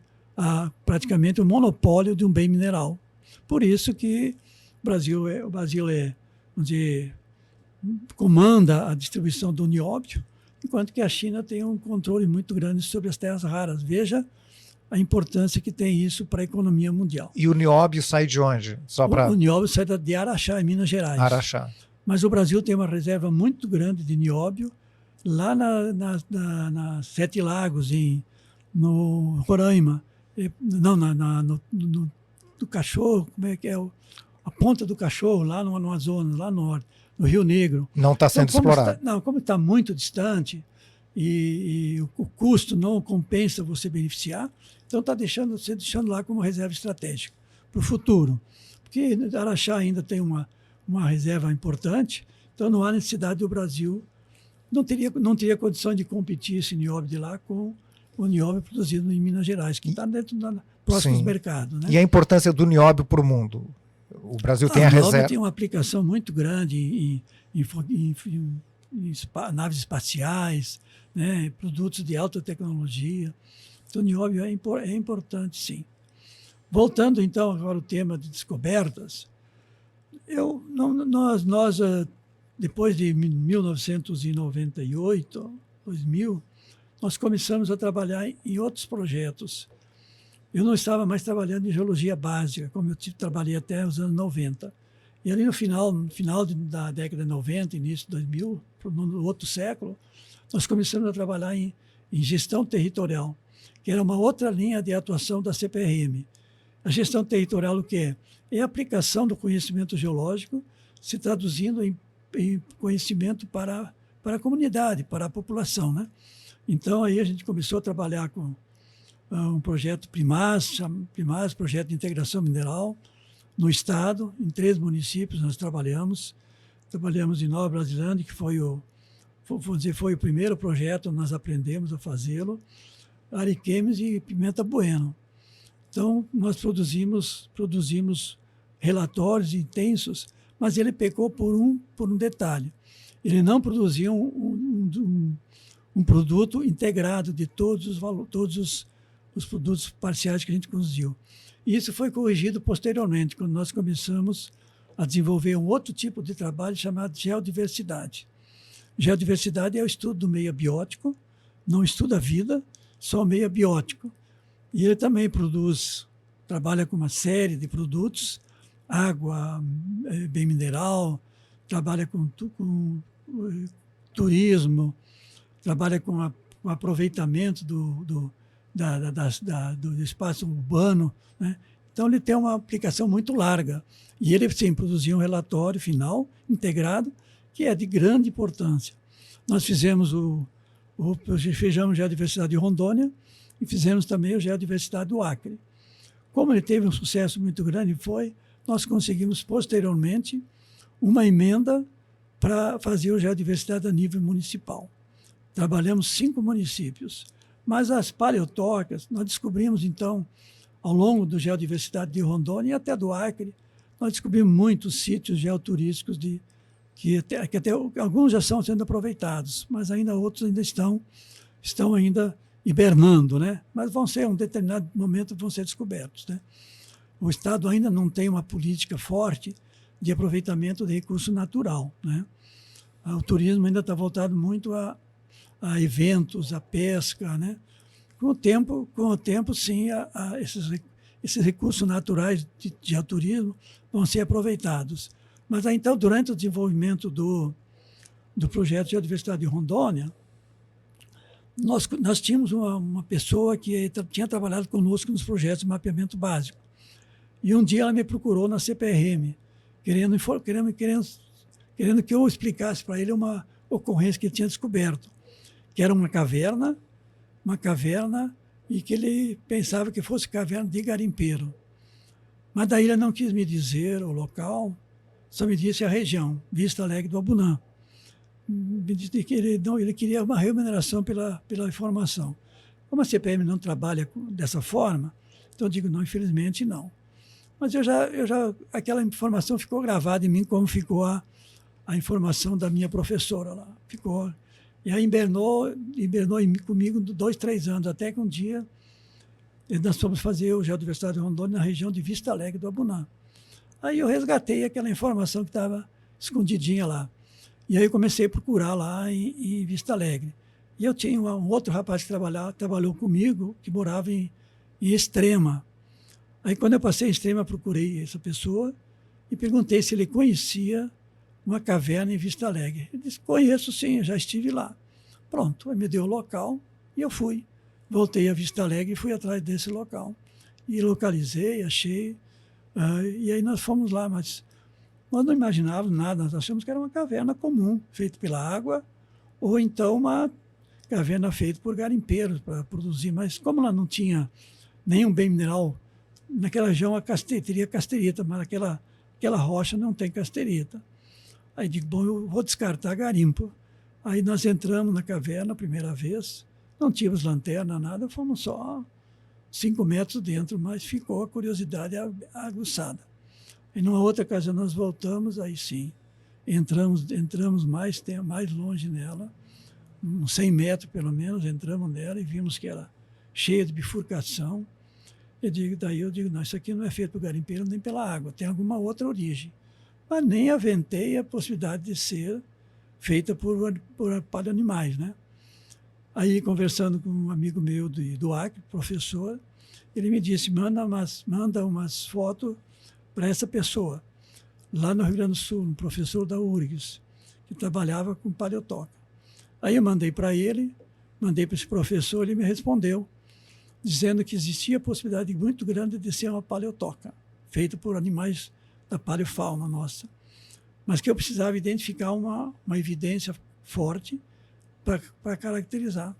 praticamente o monopólio de um bem mineral. Por isso que o Brasil vamos dizer, comanda a distribuição do nióbio, enquanto que a China tem um controle muito grande sobre as terras raras. Veja a importância que tem isso para a economia mundial. E o nióbio sai de onde? O nióbio sai de Araxá, em Minas Gerais. Araxá. Mas o Brasil tem uma reserva muito grande de nióbio lá na Sete Lagos, no Roraima. Não, do Cachorro, como é que é? A Ponta do Cachorro, lá no Amazonas, lá no Rio Negro. Não está sendo explorado. Como está muito distante e o custo não compensa você beneficiar, então está deixando lá como reserva estratégica para o futuro. Porque Araxá ainda tem uma reserva importante, então não há necessidade do Brasil, não teria condição de competir esse nióbio de lá com o nióbio produzido em Minas Gerais, que está dentro próximo dos mercados. Né? E a importância do nióbio para o mundo? O Brasil tem a reserva. O nióbio tem uma aplicação muito grande em naves espaciais, né, produtos de alta tecnologia. Então, o nióbio é importante, sim. Voltando, então, agora ao tema de descobertas, nós depois de 1998, 2000, nós começamos a trabalhar em outros projetos. Eu não estava mais trabalhando em geologia básica, como eu trabalhei até os anos 90. E ali no final da década de 90, início de 2000, no outro século, nós começamos a trabalhar em gestão territorial, que era uma outra linha de atuação da CPRM. A gestão territorial o que é? É a aplicação do conhecimento geológico se traduzindo em conhecimento para a comunidade, para a população, né? Então, aí a gente começou a trabalhar com um projeto PRIMAS, Projeto de Integração Mineral, no Estado, em 3 municípios nós trabalhamos. Trabalhamos em Nova Brasilândia, que foi o foi o primeiro projeto, nós aprendemos a fazê-lo, Ariquemes e Pimenta Bueno. Então, nós produzimos relatórios intensos, mas ele pecou por um detalhe. Ele não produzia um produto integrado de todos os produtos parciais que a gente produziu. E isso foi corrigido posteriormente, quando nós começamos a desenvolver um outro tipo de trabalho chamado geodiversidade. Geodiversidade é o estudo do meio abiótico, não estuda a vida, só o meio abiótico. E ele também trabalha com uma série de produtos, água, bem mineral, trabalha com turismo, trabalha com o aproveitamento do espaço urbano, né? Então, ele tem uma aplicação muito larga. E ele, sim, produziu um relatório final, integrado, que é de grande importância. Nós fizemos fizemos Geodiversidade de Rondônia e fizemos também o Geodiversidade do Acre. Como ele teve um sucesso muito grande, nós conseguimos, posteriormente, uma emenda para fazer o Geodiversidade a nível municipal. Trabalhamos 5 municípios. Mas as paleotocas, nós descobrimos, então, ao longo do Geodiversidade de Rondônia e até do Acre, nós descobrimos muitos sítios geoturísticos que até alguns já estão sendo aproveitados, mas ainda outros ainda estão ainda hibernando, né? Mas em um determinado momento, vão ser descobertos, né? O Estado ainda não tem uma política forte de aproveitamento de recurso natural, né? O turismo ainda está voltado muito a eventos, a pesca, né? Com o tempo, sim, esses recursos naturais de geoturismo vão ser aproveitados. Mas, então, durante o desenvolvimento do projeto de Geodiversidade de Rondônia, nós tínhamos uma pessoa que tinha trabalhado conosco nos projetos de mapeamento básico. E um dia ela me procurou na CPRM, querendo que eu explicasse para ele uma ocorrência que ele tinha descoberto, que era uma caverna, e que ele pensava que fosse caverna de garimpeiro. Mas daí ele não quis me dizer o local, só me disse a região, Vista Alegre do Abunã. Me disse que ele queria uma remuneração pela informação. Como a CPM não trabalha dessa forma, então eu digo, não, infelizmente não. Mas aquela informação ficou gravada em mim, como ficou a informação da minha professora lá. Ficou. E aí hibernou comigo 2, 3 anos, até que um dia nós fomos fazer o Geodiversidade de Rondônia na região de Vista Alegre do Abunã. Aí eu resgatei aquela informação que estava escondidinha lá. E aí eu comecei a procurar lá em Vista Alegre. E eu tinha um outro rapaz que trabalhou comigo, que morava em Extrema. Aí quando eu passei em Extrema, procurei essa pessoa e perguntei se ele conhecia uma caverna em Vista Alegre. Ele disse, conheço sim, eu já estive lá. Pronto, aí me deu o local e eu fui. Voltei a Vista Alegre e fui atrás desse local. E localizei, achei, e aí nós fomos lá, mas nós não imaginávamos nada, nós achamos que era uma caverna comum, feita pela água, ou então uma caverna feita por garimpeiros para produzir, mas como ela não tinha nenhum bem mineral, naquela região teria casterita, mas aquela rocha não tem casterita. Aí digo, bom, eu vou descartar garimpo. Aí nós entramos na caverna a primeira vez, não tínhamos lanterna, nada, fomos só 5 metros dentro, mas ficou a curiosidade aguçada. E numa outra ocasião nós voltamos, aí sim, entramos mais longe nela, uns 100 metros pelo menos, entramos nela e vimos que era cheia de bifurcação. Daí eu digo, não, isso aqui não é feito por garimpeiro nem pela água, tem alguma outra origem. Mas nem aventei a possibilidade de ser feita por paleoanimais, né? Aí, conversando com um amigo meu do Acre, professor, ele me disse, manda umas fotos para essa pessoa, lá no Rio Grande do Sul, um professor da URGS, que trabalhava com paleotoca. Aí eu mandei para esse professor, ele me respondeu, dizendo que existia a possibilidade muito grande de ser uma paleotoca, feita por animais da paleofauna nossa, mas que eu precisava identificar uma evidência forte para caracterizar.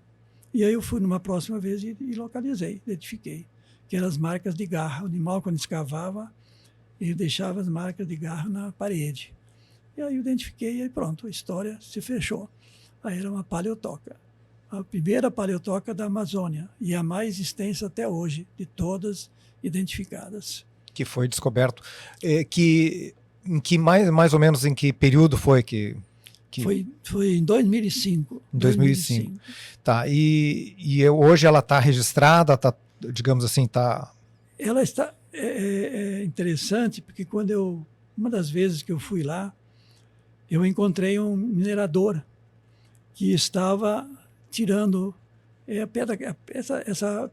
E aí eu fui numa próxima vez e localizei, identifiquei, que eram as marcas de garra. O animal, quando escavava, ele deixava as marcas de garra na parede. E aí eu identifiquei e pronto, a história se fechou. Aí era uma paleotoca. A primeira paleotoca da Amazônia e a mais extensa até hoje, de todas identificadas. Que foi descoberto. Em que mais ou menos em que período foi que... Foi em 2005. Em 2005. Tá. E hoje ela está registrada, tá, digamos assim, está... Ela está... É interessante, porque uma das vezes que eu fui lá, eu encontrei um minerador que estava tirando a pedra,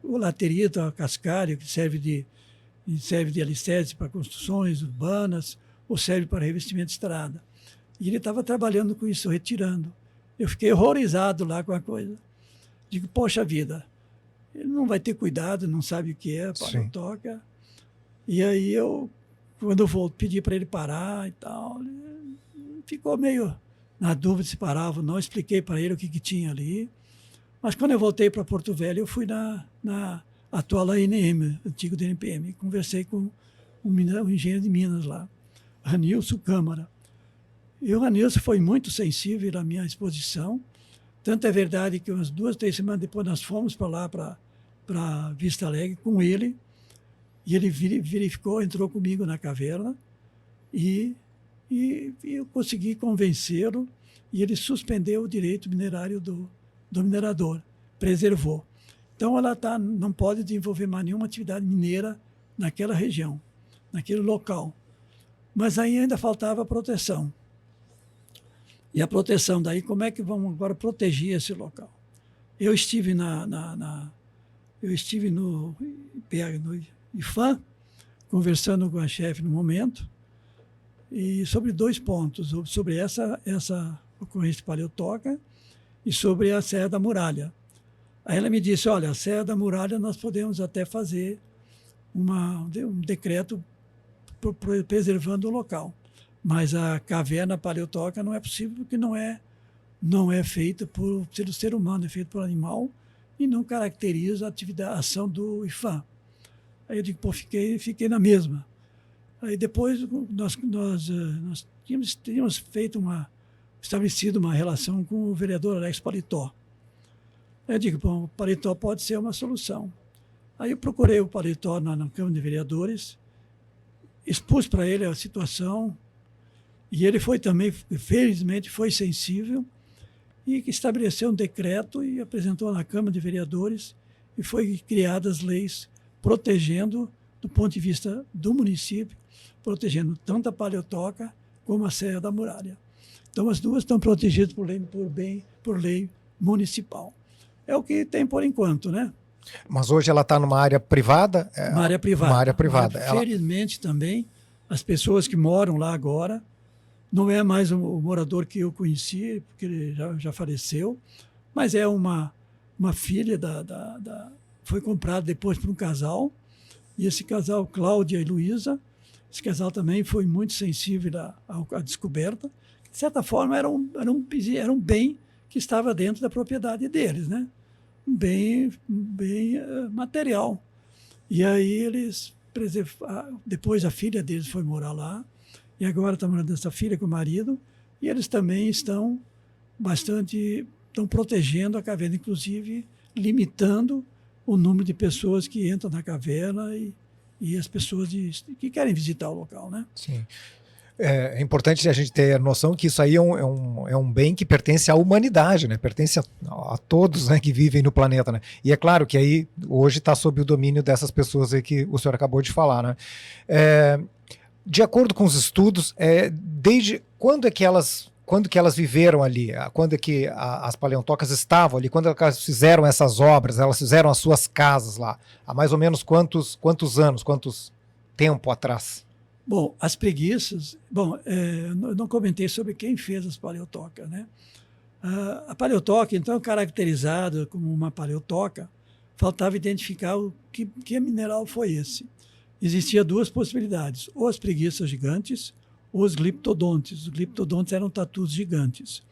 o laterito, a cascário, que serve de alicerce para construções urbanas ou serve para revestimento de estrada. E ele estava trabalhando com isso, retirando. Eu fiquei horrorizado lá com a coisa. Digo, poxa vida, ele não vai ter cuidado, não sabe o que é, paleotoca. E aí quando eu pedi para ele parar e tal, ele ficou meio na dúvida se parava ou não, expliquei para ele o que tinha ali. Mas quando eu voltei para Porto Velho, eu fui na atual ANM, antigo DNPM, conversei com um engenheiro de Minas lá, Ranilson Câmara. E o Ranilson foi muito sensível à minha exposição. Tanto é verdade que umas 2, 3 semanas depois nós fomos para lá, para Vista Alegre, com ele. E ele verificou, entrou comigo na caverna e eu consegui convencê-lo e ele suspendeu o direito minerário do minerador, preservou. Então, ela não pode desenvolver mais nenhuma atividade mineira naquela região, naquele local. Mas aí ainda faltava proteção. E a proteção daí, como é que vamos agora proteger esse local? Eu estive no IFAM, conversando com a chefe no momento, e sobre 2 pontos, sobre essa ocorrência paleotoca e sobre a Serra da Muralha. Aí ela me disse, olha, a Serra da Muralha nós podemos até fazer um decreto preservando o local, mas a caverna paleotoca não é possível porque não é feita pelo ser humano, é feita por animal e não caracteriza a ação do IFAM. Aí eu digo, pô, fiquei na mesma. Aí depois nós tínhamos estabelecido uma relação com o vereador Alex Paletó. Aí eu digo, bom, o Paletó pode ser uma solução. Aí eu procurei o Paletó na Câmara de Vereadores, expus para ele a situação, e ele foi também, felizmente, foi sensível, e estabeleceu um decreto e apresentou na Câmara de Vereadores, e foi criadas leis protegendo, do ponto de vista do município, protegendo tanto a paleotoca como a Serra da Muralha. Então, as duas estão protegidas por lei municipal. É o que tem por enquanto, né? Mas hoje ela está numa área privada? Uma área privada. Uma área privada. Felizmente também, as pessoas que moram lá agora, não é mais o morador que eu conheci, porque ele já faleceu, mas é uma filha foi comprada depois por um casal, e esse casal, Cláudia e Luísa, esse casal também foi muito sensível à descoberta. De certa forma, era um bem que estava dentro da propriedade deles, né? Um bem material. E aí eles depois a filha deles foi morar lá, e agora está morando essa filha com o marido, e eles também estão protegendo a caverna, inclusive limitando o número de pessoas que entram na caverna e as pessoas que querem visitar o local, né? Sim. É importante a gente ter a noção que isso aí é um bem que pertence à humanidade, né? Pertence a todos, né, que vivem no planeta, né? E é claro que aí hoje está sob o domínio dessas pessoas aí que o senhor acabou de falar, né? De acordo com os estudos, desde quando que elas viveram ali? Quando é que as paleontocas estavam ali? Quando elas fizeram essas obras? Elas fizeram as suas casas lá? Há mais ou menos quantos anos, quantos tempo atrás? Bom, as preguiças... Bom, eu não comentei sobre quem fez as paleotocas, né? A paleotoca, então, caracterizada como uma paleotoca, faltava identificar que mineral foi esse. Existia 2 possibilidades, ou as preguiças gigantes, ou os gliptodontes. Os gliptodontes eram tatus gigantes.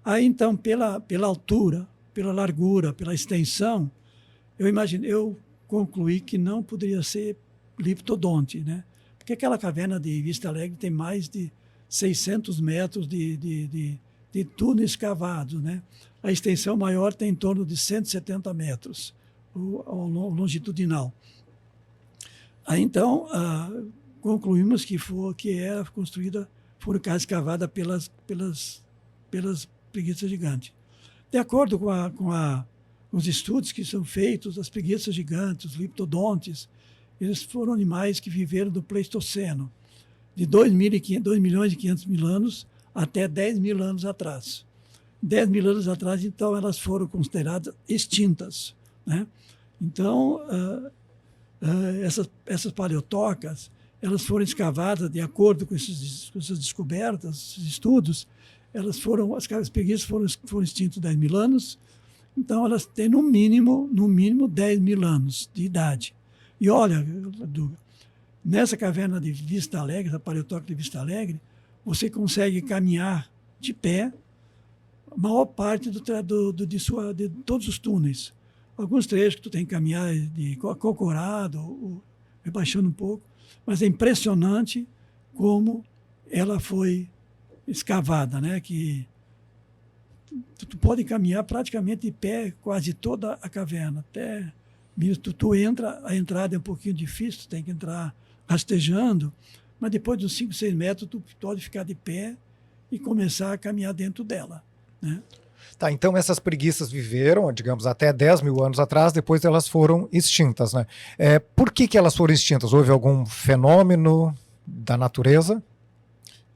Aí, então, pela altura, pela largura, pela extensão, eu concluí que não poderia ser gliptodonte, né? Porque aquela caverna de Vista Alegre tem mais de 600 metros de de túneis cavados, né? A extensão maior tem em torno de 170 metros, o longitudinal. Aí, então, concluímos que era construída, foram casas cavadas pelas preguiças gigantes. De acordo com os estudos que são feitos, as preguiças gigantes, os liptodontes, eles foram animais que viveram do Pleistoceno, de 2.500.000 anos até 10.000 anos atrás. 10.000 anos atrás, então, elas foram consideradas extintas, né? Então, essas paleotocas, elas foram escavadas de acordo com essas descobertas, esses estudos. As preguiças foram extintas 10.000 anos, então elas têm no mínimo 10.000 anos de idade. E olha, Duga, nessa caverna de Vista Alegre, essa paleotoca de Vista Alegre, você consegue caminhar de pé a maior parte de todos os túneis. Alguns trechos que tu tem que caminhar de acocorado, rebaixando um pouco, mas é impressionante como ela foi escavada, né? Que tu pode caminhar praticamente de pé quase toda a caverna, até tu entra, a entrada é um pouquinho difícil, tu tem que entrar rastejando, mas depois de uns 5, 6 metros tu pode ficar de pé e começar a caminhar dentro dela, né? Tá, então essas preguiças viveram, digamos, até 10.000 anos atrás, depois elas foram extintas, né? Por que elas foram extintas? Houve algum fenômeno da natureza?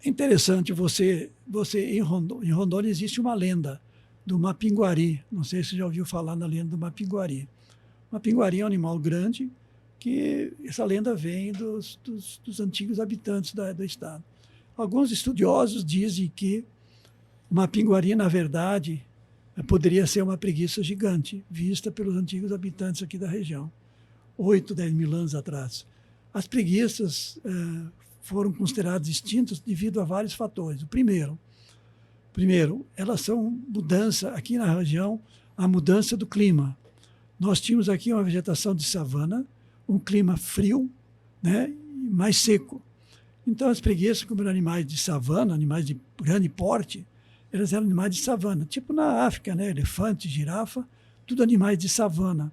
É interessante, em Rondônia existe uma lenda do Mapinguari, não sei se você já ouviu falar na lenda do Mapinguari. O Mapinguari é um animal grande, que essa lenda vem dos antigos habitantes do estado. Alguns estudiosos dizem que o Mapinguari, na verdade, poderia ser uma preguiça gigante, vista pelos antigos habitantes aqui da região, 8, 10.000 anos atrás. As preguiças foram consideradas extintas devido a vários fatores. O primeiro, elas são mudança, aqui na região, a mudança do clima. Nós tínhamos aqui uma vegetação de savana, um clima frio, né, e mais seco. Então, as preguiças, como eram animais de savana, animais de grande porte, elas eram animais de savana, tipo na África, né? Elefante, girafa, tudo animais de savana.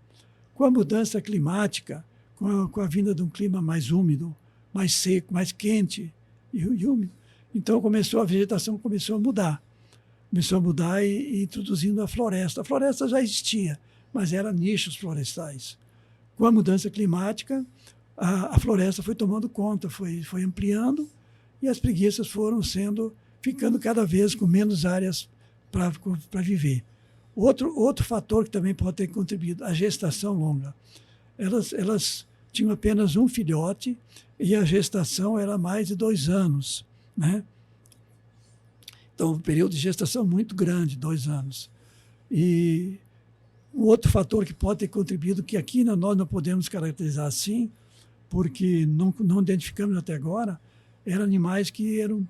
Com a mudança climática, com a vinda de um clima mais úmido, mais seco, mais quente e úmido, então a vegetação começou a mudar. Começou a mudar e introduzindo a floresta. A floresta já existia, mas eram nichos florestais. Com a mudança climática, a floresta foi tomando conta, foi ampliando, e as preguiças foram ficando cada vez com menos áreas para viver. Outro fator que também pode ter contribuído, a gestação longa. Elas tinham apenas um filhote e a gestação era mais de 2 anos, né? Então, um período de gestação muito grande, 2 anos. E um outro fator que pode ter contribuído, que aqui nós não podemos caracterizar assim, porque não identificamos até agora, eram animais que eram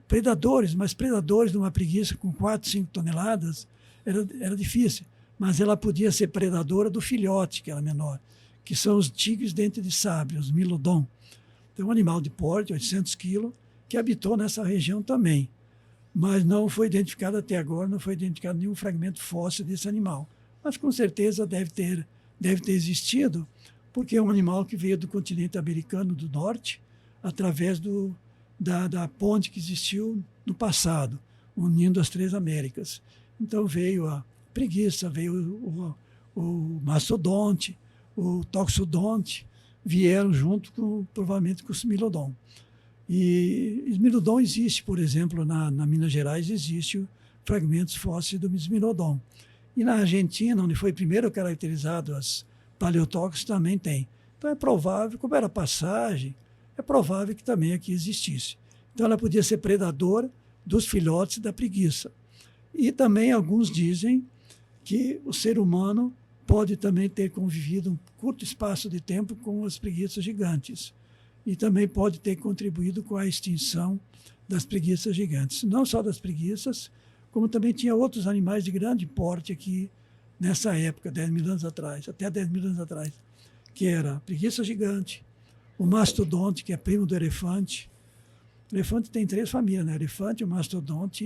predadores, mas predadores de uma preguiça com 4, 5 toneladas era difícil. Mas ela podia ser predadora do filhote, que era menor, que são os tigres dente de sabre, os Milodon. Então, um animal de porte, 800 quilos, que habitou nessa região também. Mas não foi identificado até agora, não foi identificado nenhum fragmento fóssil desse animal. Mas com certeza deve ter existido, porque é um animal que veio do continente americano do norte, através da ponte que existiu no passado, unindo as 3 Américas. Então veio a preguiça, veio o mastodonte, o toxodonte, vieram junto provavelmente com o Smilodon. E Smilodon existe, por exemplo, na Minas Gerais, existe fragmentos fósseis do Smilodon. E na Argentina, onde foi primeiro caracterizado as paleotóxicos, também tem. Então é provável, como era passagem, é provável que também aqui existisse. Então ela podia ser predadora dos filhotes da preguiça. E também alguns dizem que o ser humano pode também ter convivido um curto espaço de tempo com as preguiças gigantes. E também pode ter contribuído com a extinção das preguiças gigantes. Não só das preguiças, como também tinha outros animais de grande porte aqui nessa época, 10.000 anos atrás, até 10.000 anos atrás, que era a preguiça gigante, o mastodonte, que é primo do elefante. O elefante tem 3 famílias, né? O elefante, o mastodonte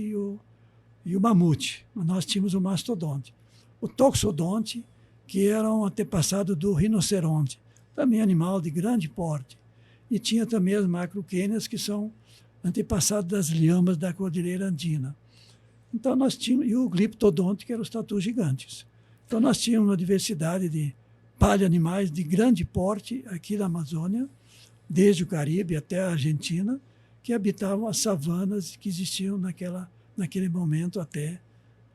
e o mamute, mas nós tínhamos o mastodonte. O toxodonte, que era um antepassado do rinoceronte, também animal de grande porte. E tinha também as macroquênias, que são antepassados das lhamas da Cordilheira Andina. Então nós tínhamos, e o gliptodonte, que eram os tatus gigantes. Então nós tínhamos uma diversidade de paleoanimais de grande porte aqui da Amazônia, desde o Caribe até a Argentina, que habitavam as savanas que existiam naquele momento até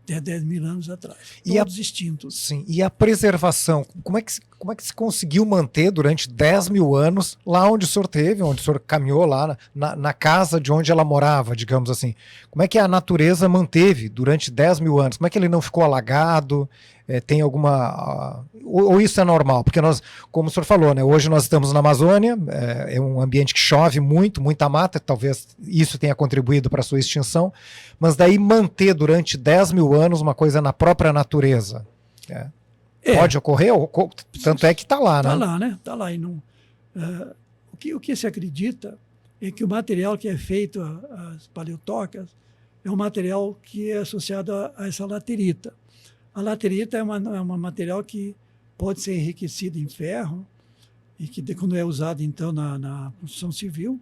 10 mil anos atrás. Todos extintos. Sim, e a preservação, como é que se conseguiu manter durante 10 mil anos lá onde o senhor teve, onde o senhor caminhou lá, na casa de onde ela morava, digamos assim? Como é que a natureza manteve durante 10 mil anos? Como é que ele não ficou alagado? Tem alguma... Ou isso é normal? Porque nós, como o senhor falou, né, hoje nós estamos na Amazônia, é um ambiente que chove muito, muita mata, talvez isso tenha contribuído para a sua extinção, mas daí manter durante 10 mil anos uma coisa na própria natureza, pode ocorrer? Tanto é que está lá, né? Está lá, né? Está lá. E não, o que se acredita é que o material que é feito, as paleotocas, é um material que é associado a essa laterita. A laterita é um material que pode ser enriquecido em ferro e que quando é usado então na construção civil,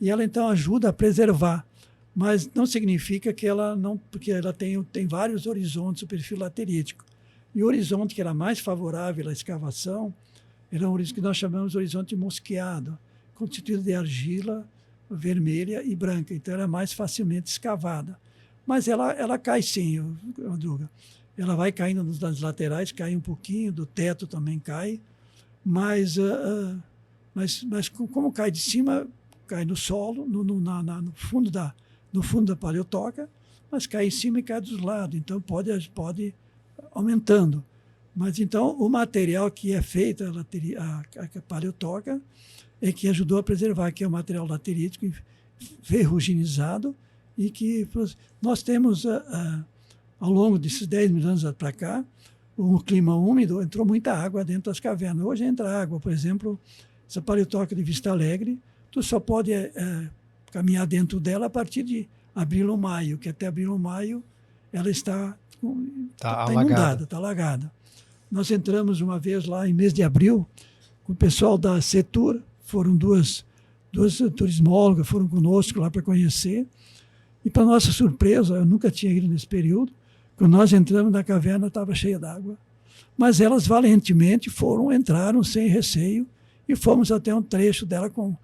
e ela então ajuda a preservar, mas não significa que ela não, porque ela tem vários horizontes o perfil laterítico. E o horizonte que era mais favorável à escavação era um horizonte que nós chamamos de horizonte mosqueado, constituído de argila vermelha e branca, então era mais facilmente escavada. Mas ela cai sim, Madruga. Ela vai caindo nas laterais, cai um pouquinho, do teto também cai, mas como cai de cima, cai no solo, no fundo da paleotoca, mas cai em cima e cai dos lados, então pode aumentando. Mas então o material que é feito, a paleotoca, é que ajudou a preservar, que é o material laterítico ferruginizado, e que nós temos... ao longo desses 10 mil anos para cá, um clima úmido, entrou muita água dentro das cavernas. Hoje entra água, por exemplo, essa paleotoca de Vista Alegre, tu só pode caminhar dentro dela a partir de abril ou maio, que até abril ou maio ela está inundada, está alagada. Nós entramos uma vez lá em mês de abril, com o pessoal da Setur, foram duas turismólogas, foram conosco lá para conhecer, e para nossa surpresa, eu nunca tinha ido nesse período, quando nós entramos na caverna, estava cheia d'água. Mas elas valentemente entraram sem receio e fomos até um trecho dela com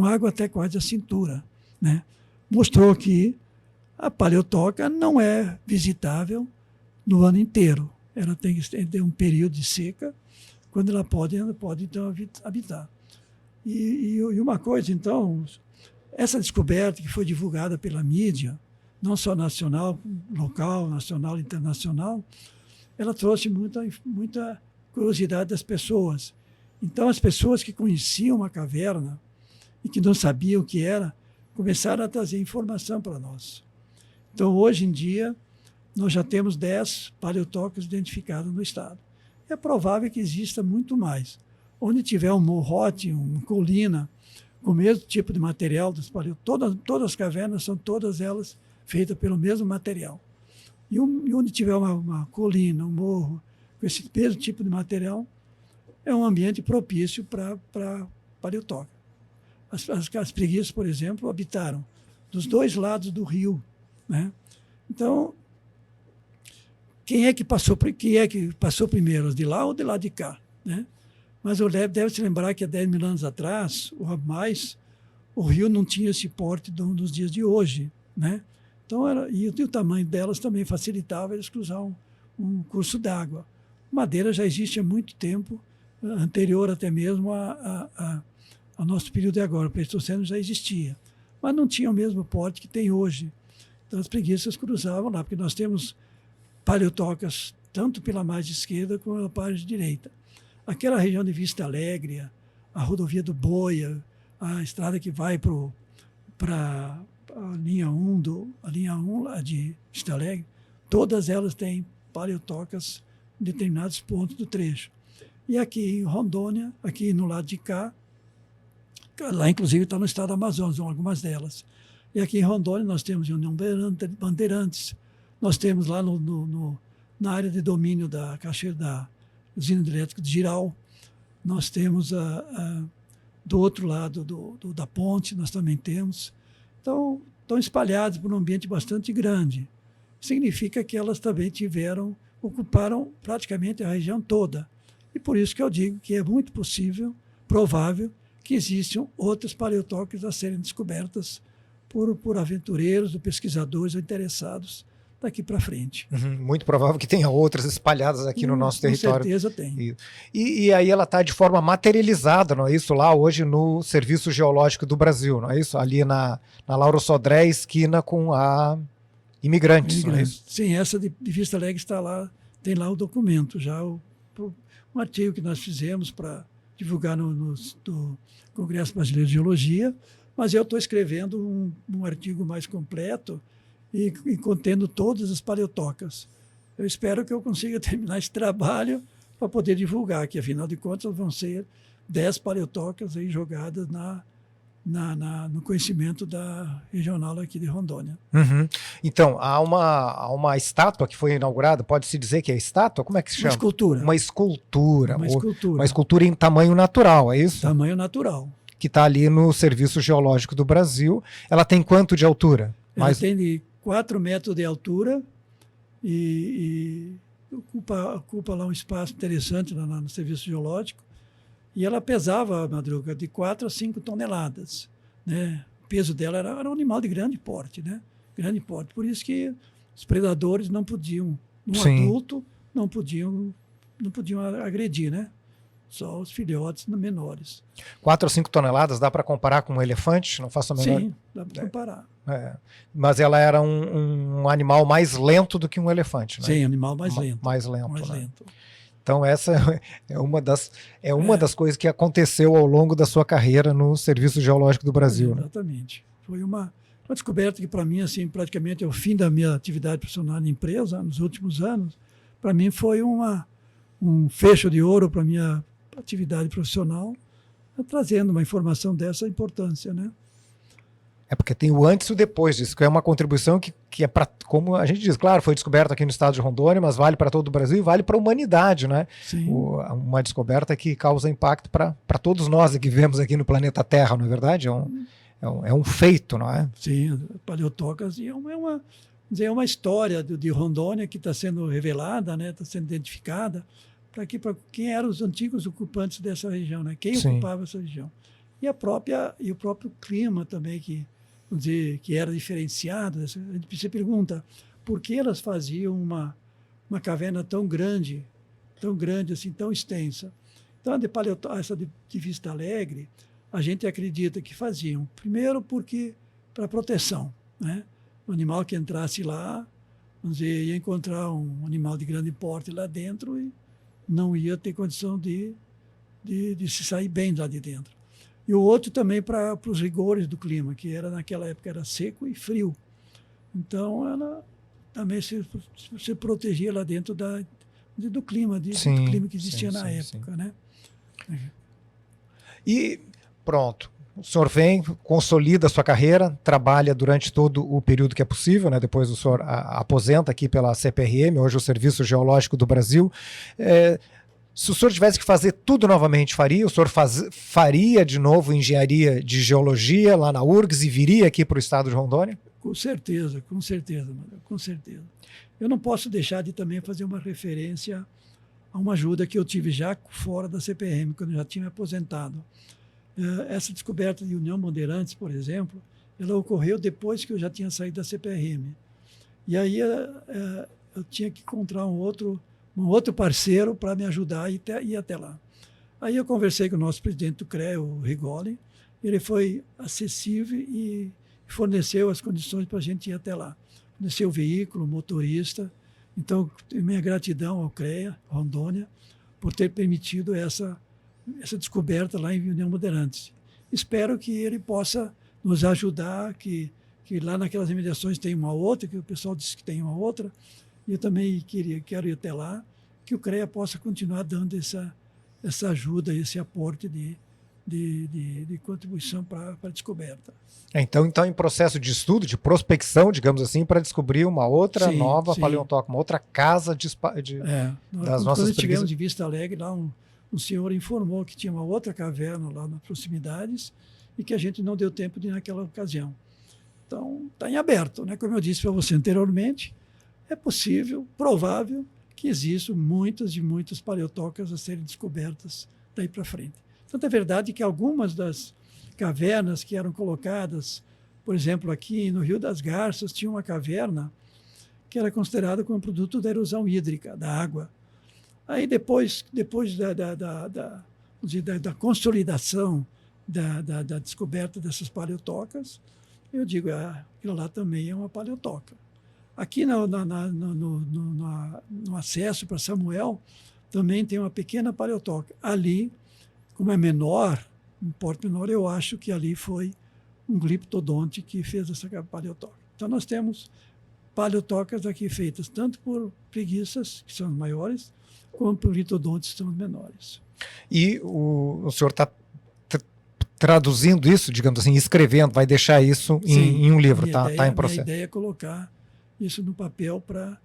água até quase a cintura, né? Mostrou que a paleotoca não é visitável no ano inteiro. Ela tem que ter um período de seca, quando ela pode então habitar. E uma coisa, então, essa descoberta que foi divulgada pela mídia, não só nacional, local, nacional, internacional, ela trouxe muita curiosidade das pessoas. Então, as pessoas que conheciam a caverna e que não sabiam o que era, começaram a trazer informação para nós. Então, hoje em dia, nós já temos 10 paleotocas identificadas no estado. É provável que exista muito mais. Onde tiver um morrote, uma colina, com o mesmo tipo de material das paleotocas, todas as cavernas são todas elas feitas pelo mesmo material. E onde tiver uma colina, um morro, com esse mesmo tipo de material, é um ambiente propício para paleotoca. As preguiças, por exemplo, habitaram dos dois lados do rio, né? Então, quem é que passou primeiro, os de lá ou de lá de cá, né? Mas deve se lembrar que há 10 mil anos atrás, ou mais, o rio não tinha esse porte dos dias de hoje, né? Então, e o tamanho delas também facilitava eles cruzar um curso d'água. Madeira já existe há muito tempo, anterior até mesmo ao nosso período de agora. O Pleistoceno já existia, mas não tinha o mesmo porte que tem hoje. Então, as preguiças cruzavam lá, porque nós temos paleotocas tanto pela margem esquerda como pela margem direita. Aquela região de Vista Alegre, a rodovia do Boia, a estrada que vai para a linha 1 lá de Vista Alegre, todas elas têm paleotocas em determinados pontos do trecho. E aqui em Rondônia, aqui no lado de cá, lá inclusive está no estado do Amazonas, algumas delas. E aqui em Rondônia nós temos União Bandeirantes, Nós temos lá na área de domínio da Cachoeira da usina hidrelétrica de Jirau, nós temos do outro lado da ponte, nós também temos. Então, estão espalhados por um ambiente bastante grande. Significa que elas também ocuparam praticamente a região toda. E por isso que eu digo que é muito possível, provável, que existam outras paleotóxicas a serem descobertas por aventureiros, ou pesquisadores ou interessados daqui para frente. Muito provável que tenha outras espalhadas aqui no nosso território. Com certeza tem. E aí ela está de forma materializada, não é isso? Lá hoje no Serviço Geológico do Brasil, não é isso? Ali na Lauro Sodré, esquina com a Imigrantes. Não é isso? Sim, essa de Vista Alegre está lá, tem lá o documento, já um artigo que nós fizemos para divulgar no Congresso Brasileiro de Geologia, mas eu estou escrevendo um artigo mais completo e contendo todas as paleotocas. Eu espero que eu consiga terminar esse trabalho para poder divulgar, que afinal de contas vão ser 10 paleotocas aí jogadas no conhecimento da regional aqui de Rondônia. Então, há uma estátua que foi inaugurada, pode-se dizer que é estátua? Como é que se chama? Uma escultura. Uma escultura. Uma escultura. Uma escultura em tamanho natural, é isso? Tamanho natural. Que está ali no Serviço Geológico do Brasil. Ela tem quanto de altura? Ela tem de 4 metros de altura e ocupa lá um espaço interessante no Serviço Geológico. E ela pesava, Madruga, de 4 a 5 toneladas. Né? O peso dela era um animal de grande porte, né? Grande porte. Por isso que os predadores não podiam, adulto, não podiam agredir, né? Só os filhotes menores. 4 a 5 toneladas, dá para comparar com um elefante? Não faço a menor... Sim, dá para comparar. Mas ela era um animal mais lento do que um elefante, né? Sim, animal mais lento. Mais lento. Mais né? lento. Então essa é uma das coisas que aconteceu ao longo da sua carreira no Serviço Geológico do Brasil. Exatamente. Né? Foi uma descoberta que para mim, assim, praticamente é o fim da minha atividade profissional na empresa, nos últimos anos. Para mim foi um fecho de ouro para a minha atividade profissional, trazendo uma informação dessa importância, né? É porque tem o antes e o depois disso, que é uma contribuição que é para, como a gente diz, claro, foi descoberta aqui no estado de Rondônia, mas vale para todo o Brasil e vale para a humanidade, né? Sim. Uma descoberta que causa impacto para todos nós que vivemos aqui no planeta Terra, não é verdade? É um feito, não é? Sim, paleotocas é uma história de Rondônia que está sendo revelada, né? Está sendo identificada para quem eram os antigos ocupantes dessa região, né? Quem ocupava essa região. E o próprio clima também, que era diferenciado. A gente se pergunta por que elas faziam uma caverna tão grande assim, tão extensa. Então, essa de Vista Alegre, a gente acredita que faziam, primeiro porque para proteção, né? O animal que entrasse lá, ia encontrar um animal de grande porte lá dentro e não ia ter condição de se sair bem lá de dentro. E o outro também para os rigores do clima, que naquela época era seco e frio. Então, ela também se protegia lá dentro do clima, do clima que existia na época. Né? E pronto. O senhor vem, consolida a sua carreira, trabalha durante todo o período que é possível, né? Depois o senhor aposenta aqui pela CPRM, hoje o Serviço Geológico do Brasil. Se o senhor tivesse que fazer tudo novamente, faria? O senhor faria de novo engenharia de geologia lá na URGS e viria aqui para o estado de Rondônia? Com certeza, com certeza. Eu não posso deixar de também fazer uma referência a uma ajuda que eu tive já fora da CPRM, quando eu já tinha me aposentado. Essa descoberta de União Bandeirantes, por exemplo, ela ocorreu depois que eu já tinha saído da CPRM. E aí eu tinha que encontrar um outro parceiro para me ajudar a ir até lá. Aí eu conversei com o nosso presidente do CREA, o Rigoli, ele foi acessível e forneceu as condições para a gente ir até lá. Forneceu o veículo, o motorista. Então, minha gratidão ao CREA, Rondônia, por ter permitido essa descoberta lá em União Bandeirantes. Espero que ele possa nos ajudar, que lá naquelas imediações tem uma outra, que o pessoal disse que tem uma outra, e eu também quero ir até lá, que o CREA possa continuar dando essa ajuda, esse aporte de contribuição para a descoberta. Então, em processo de estudo, de prospecção, digamos assim, para descobrir uma outra nova paleontóxica, uma outra casa das nossas Quando estivemos preguiças. em Vista Alegre, lá um senhor informou que tinha uma outra caverna lá nas proximidades e que a gente não deu tempo de ir naquela ocasião. Então, está em aberto, né? Como eu disse para você anteriormente, é possível, provável, que existam muitas e muitas paleotóxicas a serem descobertas daí para frente. Tanto é verdade que algumas das cavernas que eram colocadas, por exemplo, aqui no Rio das Garças, tinha uma caverna que era considerada como produto da erosão hídrica, da água. Aí depois da consolidação da descoberta dessas paleotóxicas, eu digo, aquilo lá também é uma paleotóxica. Aqui no acesso para Samuel, também tem uma pequena paleotóxica. Ali, como é menor, um porte menor, eu acho que ali foi um gliptodonte que fez essa paleotóxica. Então, nós temos paleotóxicas aqui feitas tanto por preguiças, que são as maiores, como por gliptodontes, que são os menores. E o senhor está traduzindo isso, digamos assim, escrevendo, vai deixar isso em um livro, está em processo. A ideia é colocar isso no papel para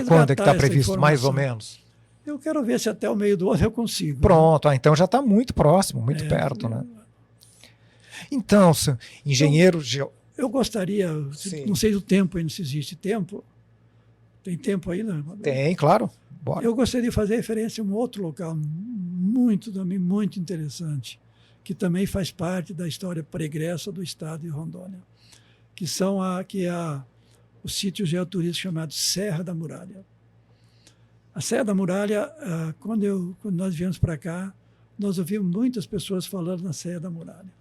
quando é que está previsto, mais ou menos? Eu quero ver se até o meio do ano eu consigo. Pronto, então já está muito próximo, muito perto, né? Então, engenheiro... Eu gostaria, não sei do tempo ainda, se existe tempo. Tem tempo ainda? Tem, claro. Bora. Eu gostaria de fazer referência a um outro local muito interessante, que também faz parte da história pregressa do estado de Rondônia, que é o sítio geoturístico chamado Serra da Muralha. A Serra da Muralha, quando nós viemos para cá, nós ouvimos muitas pessoas falando na Serra da Muralha.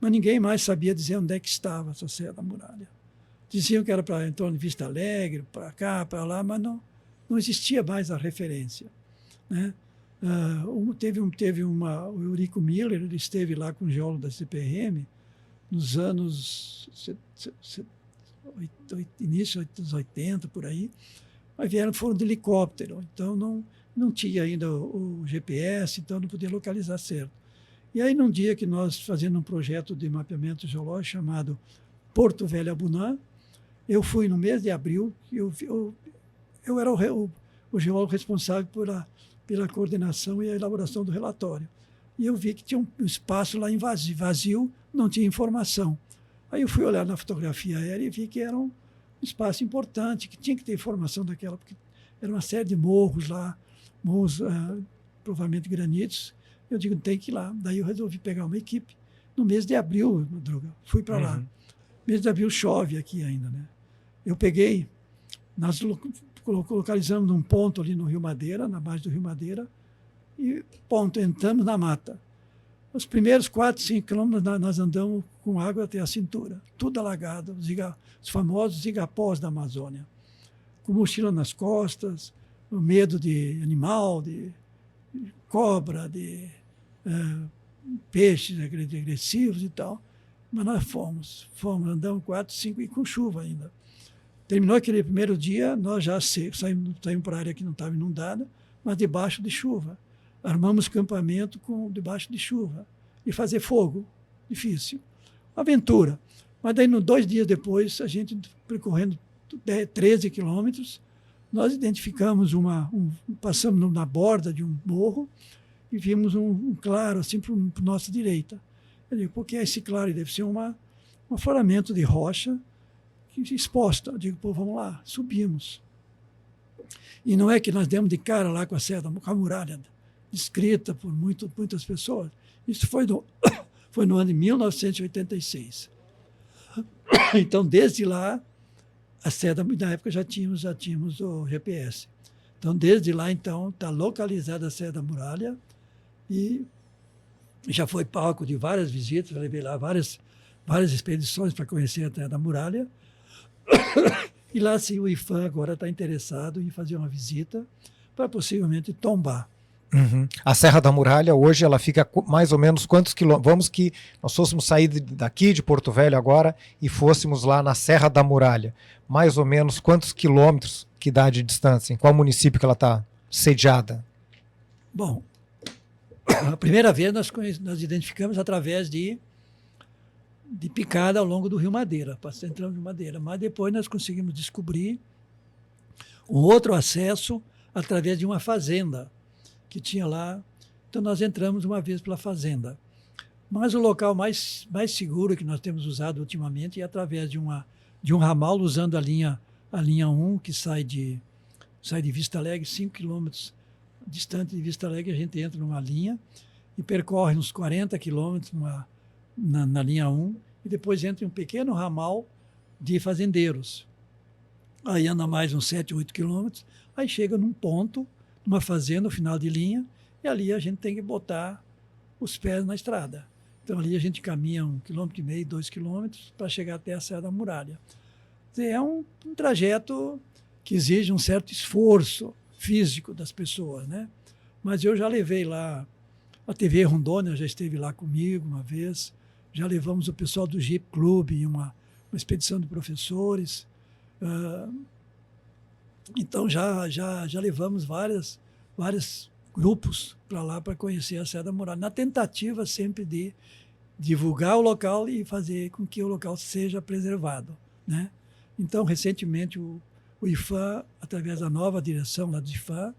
Mas ninguém mais sabia dizer onde é que estava essa Serra da Muralha. Diziam que era para em torno de Vista Alegre, para cá, para lá, mas não existia mais a referência, né? O Eurico Miller, ele esteve lá com o geólogo da CPRM nos anos início dos 80, por aí, mas foram de helicóptero, então não tinha ainda o GPS, então não podia localizar certo. E aí, num dia que nós fazendo um projeto de mapeamento geológico chamado Porto Velho Abunã, eu fui no mês de abril, eu era o geólogo responsável pela coordenação e a elaboração do relatório. E eu vi que tinha um espaço lá vazio, não tinha informação. Aí eu fui olhar na fotografia aérea e vi que era um espaço importante, que tinha que ter informação daquela, porque era uma série de morros lá, provavelmente granitos. Eu digo, tem que ir lá. Daí eu resolvi pegar uma equipe. No mês de abril, Madruga, fui para lá. Mês de abril chove aqui ainda, né? Eu peguei, nós localizamos num ponto ali no Rio Madeira, na base do Rio Madeira, e entramos na mata. Os primeiros 4, 5 quilômetros nós andamos com água até a cintura, tudo alagado, os famosos igapós da Amazônia, com mochila nas costas, o medo de animal, de cobra, de peixes agressivos e tal. Mas nós fomos, andamos 4, 5 e com chuva ainda. Terminou aquele primeiro dia, nós já saímos para a área que não estava inundada, mas debaixo de chuva. Armamos campamento debaixo de chuva. E fazer fogo, difícil. Aventura. Mas daí, 2 dias depois, a gente percorrendo 13 quilômetros, nós identificamos passamos na borda de um morro e vimos um claro assim para a nossa direita. Eu digo, por que esse claro? Deve ser um afloramento de rocha exposta. Eu digo, vamos lá, subimos. E não é que nós demos de cara lá com a muralha descrita por muitas pessoas. Isso foi no ano de 1986. Então, desde lá, na época já tínhamos o GPS. Então, desde lá, está localizada a Serra da Muralha e já foi palco de várias visitas, levei lá várias expedições para conhecer a Serra da Muralha. E lá, sim, o IFAM agora está interessado em fazer uma visita para possivelmente tombar. A Serra da Muralha, hoje, ela fica mais ou menos quantos quilômetros? Vamos que nós fôssemos sair daqui de Porto Velho agora e fôssemos lá na Serra da Muralha. Mais ou menos quantos quilômetros que dá de distância? Em qual município que ela está sediada? Bom, A primeira vez nós identificamos através de picada ao longo do Rio Madeira, entrando no Madeira. Mas depois nós conseguimos descobrir um outro acesso através de uma fazenda que tinha lá. Então nós entramos uma vez pela fazenda. Mas o local mais seguro que nós temos usado ultimamente é através de um ramal, usando a linha 1, que sai de Vista Alegre, 5 quilômetros distante de Vista Alegre. A gente entra numa linha e percorre uns 40 quilômetros na linha 1 e depois entra em um pequeno ramal de fazendeiros. Aí anda mais uns 7, 8 quilômetros, aí chega num ponto, numa fazenda, no final de linha, e ali a gente tem que botar os pés na estrada. Então ali a gente caminha 1,5 km, 2 quilômetros para chegar até a Serra da Muralha. É um trajeto que exige um certo esforço físico das pessoas, né? Mas eu já levei lá, a TV Rondônia já esteve lá comigo uma vez, já levamos o pessoal do Jeep Club em uma expedição de professores. Então já levamos vários grupos para lá para conhecer a Serra da Muralha, na tentativa sempre de divulgar o local e fazer com que o local seja preservado, né? Então, recentemente, o IPHAN, através da nova direção lá do IPHAN,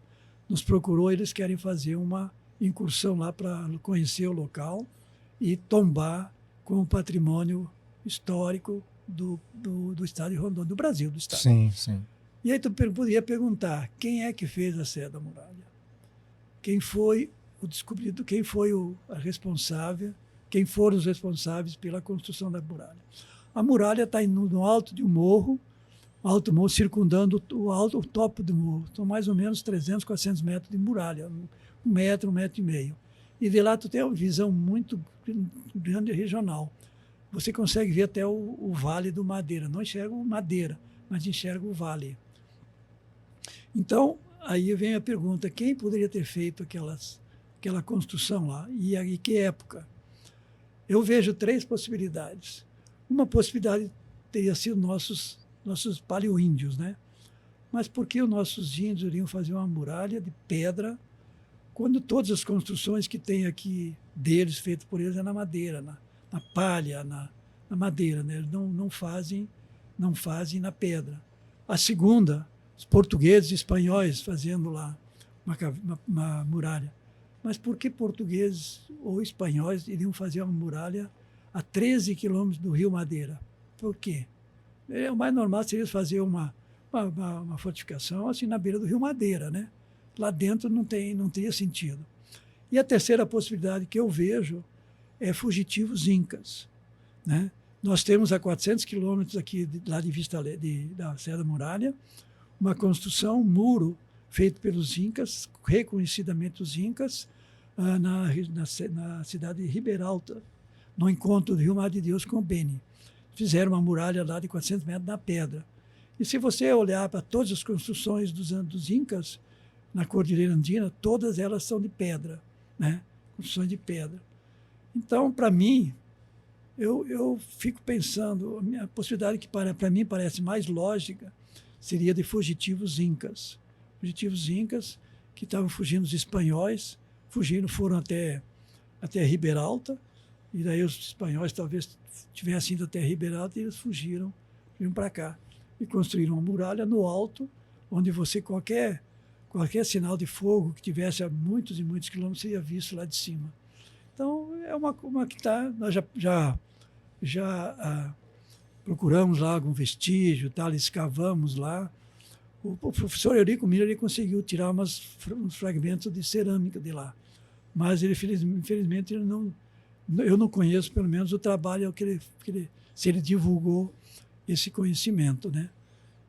nos procurou. Eles querem fazer uma incursão lá para conhecer o local e tombar com o patrimônio histórico do estado de Rondônia, do Brasil, do estado. Sim, sim. E aí tu poderia perguntar, quem é que fez a Serra da Muralha? Quem foi o descobrido, quem foi a responsável, quem foram os responsáveis pela construção da muralha? A muralha está no alto de um morro, circundando o topo do morro. São mais ou menos 300, 400 metros de muralha, 1 metro, 1,5 metro. E de lá tu tem uma visão muito grande regional. Você consegue ver até o Vale do Madeira. Não enxerga o Madeira, mas enxerga o vale. Então, aí vem a pergunta, quem poderia ter feito aquela construção lá? E que época? Eu vejo 3 possibilidades. Uma possibilidade teria sido nossos paleoíndios, né? Mas por que os nossos índios iriam fazer uma muralha de pedra quando todas as construções que tem aqui deles, feitas por eles, é na madeira, na palha, na madeira, né? Eles não fazem na pedra. A segunda, os portugueses e espanhóis fazendo lá uma muralha. Mas por que portugueses ou espanhóis iriam fazer uma muralha a 13 quilômetros do Rio Madeira? Por quê? O mais normal seria fazer uma fortificação assim na beira do Rio Madeira, né? Lá dentro não teria sentido. E a terceira possibilidade que eu vejo é fugitivos incas, né? Nós temos a 400 quilômetros aqui lá de Vista da Serra da Muralha uma construção, um muro feito pelos incas, reconhecidamente os incas, na cidade de Ribeiralta, no encontro do Rio Mar de Deus com o Beni. Fizeram uma muralha lá de 400 metros na pedra. E se você olhar para todas as construções dos incas na Cordilheira Andina, todas elas são de pedra, né? Construções de pedra. Então, para mim, eu fico pensando, a possibilidade que para mim parece mais lógica seria de fugitivos incas. Fugitivos incas que estavam fugindo dos espanhóis, foram até Ribeiralta, e daí os espanhóis talvez tivessem ido até Ribeiralta e eles fugiram para cá. E construíram uma muralha no alto, onde qualquer sinal de fogo que tivesse a muitos e muitos quilômetros seria visto lá de cima. Então, é uma que está... Nós já procuramos lá algum vestígio, escavamos lá. O professor Eurico Miller ele conseguiu tirar uns fragmentos de cerâmica de lá. Mas, infelizmente, eu não conheço, pelo menos, o trabalho se ele divulgou esse conhecimento, né?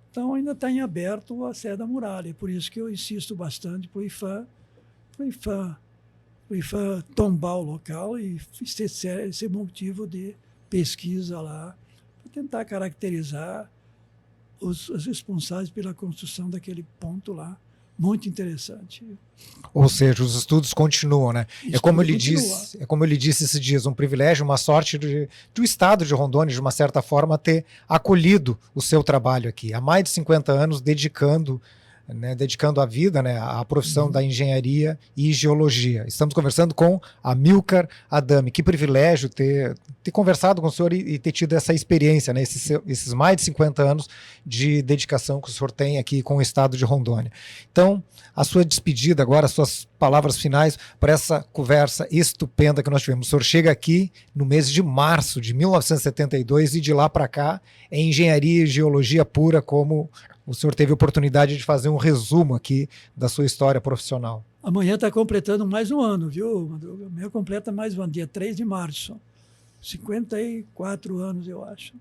Então, ainda está em aberto a Serra da Muralha. É por isso que eu insisto bastante para o IPHAN tombar o local e ser motivo de pesquisa lá, para tentar caracterizar os responsáveis pela construção daquele ponto lá. Muito interessante. Ou seja, os estudos continuam, né? É como ele disse esses dias, um privilégio, uma sorte do estado de Rondônia, de uma certa forma, ter acolhido o seu trabalho aqui. Há mais de 50 anos dedicando né, dedicando a vida, né, à profissão da engenharia e geologia. Estamos conversando com Amilcar Adami. Que privilégio ter conversado com o senhor e ter tido essa experiência, né, esses mais de 50 anos de dedicação que o senhor tem aqui com o estado de Rondônia. Então, a sua despedida agora, as suas palavras finais para essa conversa estupenda que nós tivemos. O senhor chega aqui no mês de março de 1972 e de lá para cá é engenharia e geologia pura, como o senhor teve a oportunidade de fazer um resumo aqui da sua história profissional. Amanhã está completando mais um ano, viu, Madruga? Amanhã completa mais um ano, dia 3 de março. 54 anos, eu acho.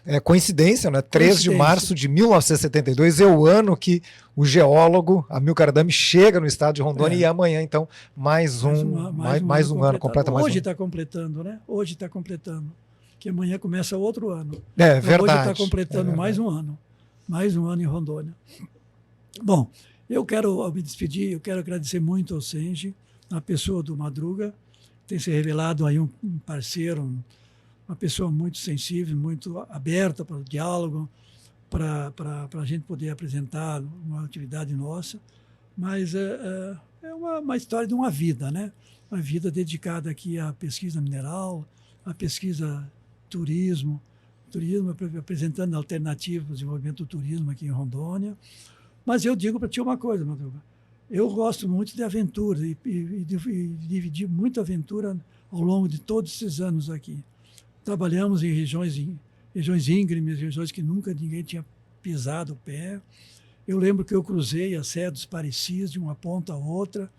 É coincidência, né? 3 de março de 1972 é o ano que o geólogo Amilcar Adami chega no estado de Rondônia e amanhã, então, mais um ano, completa mais um. Hoje está completando, né? Hoje está completando. Que amanhã começa outro ano. É então, verdade. Hoje está completando mais um ano. Mais um ano em Rondônia. Bom, eu quero me despedir, eu quero agradecer muito ao Senji, a pessoa do Madruga, tem se revelado aí um parceiro, uma pessoa muito sensível, muito aberta para o diálogo, para a gente poder apresentar uma atividade nossa, mas é uma história de uma vida, né? Uma vida dedicada aqui à pesquisa mineral, à pesquisa turismo, apresentando alternativas para o desenvolvimento do turismo aqui em Rondônia. Mas eu digo para ti uma coisa, Madruga, eu gosto muito de aventura e dividi muita aventura ao longo de todos esses anos aqui. Trabalhamos em regiões íngremes, regiões que nunca ninguém tinha pisado o pé. Eu lembro que eu cruzei a Serra dos Parecis de uma ponta a outra,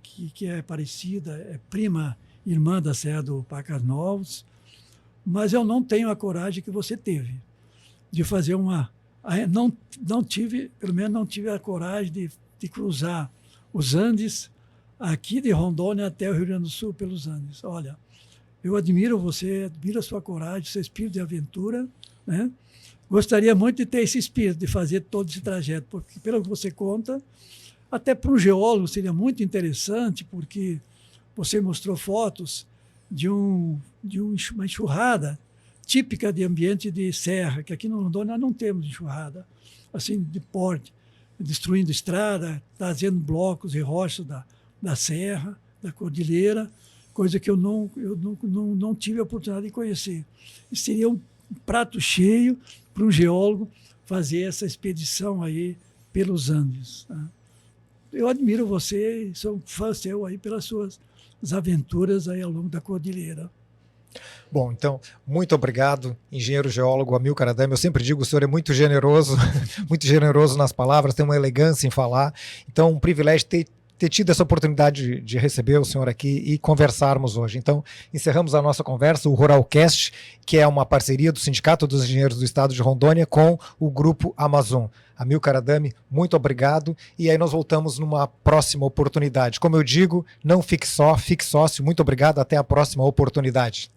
que é parecida, é prima irmã da Serra do Pacas Novos, mas eu não tenho a coragem que você teve de fazer uma... Não tive, pelo menos não tive a coragem de cruzar os Andes, aqui de Rondônia até o Rio Grande do Sul, pelos Andes. Olha, eu admiro você, admiro a sua coragem, seu espírito de aventura, né? Gostaria muito de ter esse espírito, de fazer todo esse trajeto, porque, pelo que você conta, até para um geólogo seria muito interessante, porque você mostrou fotos de uma enxurrada típica de ambiente de serra, que aqui no Rondônia nós não temos enxurrada, assim, de porte, destruindo estrada, trazendo blocos e rochas da serra, da cordilheira, coisa que eu não tive a oportunidade de conhecer. E seria um prato cheio para um geólogo fazer essa expedição aí pelos Andes. Tá? Eu admiro você, sou fã seu aí pelas suas aventuras aí ao longo da cordilheira. Bom, então, muito obrigado, engenheiro geólogo Amilcar Adami. Eu sempre digo, o senhor é muito generoso nas palavras, tem uma elegância em falar. Então, um privilégio ter tido essa oportunidade de receber o senhor aqui e conversarmos hoje. Então, encerramos a nossa conversa, o Ruralcast, que é uma parceria do Sindicato dos Engenheiros do Estado de Rondônia com o Grupo Amazon. Amilcar Adami, muito obrigado. E aí nós voltamos numa próxima oportunidade. Como eu digo, não fique só, fique sócio. Muito obrigado, até a próxima oportunidade.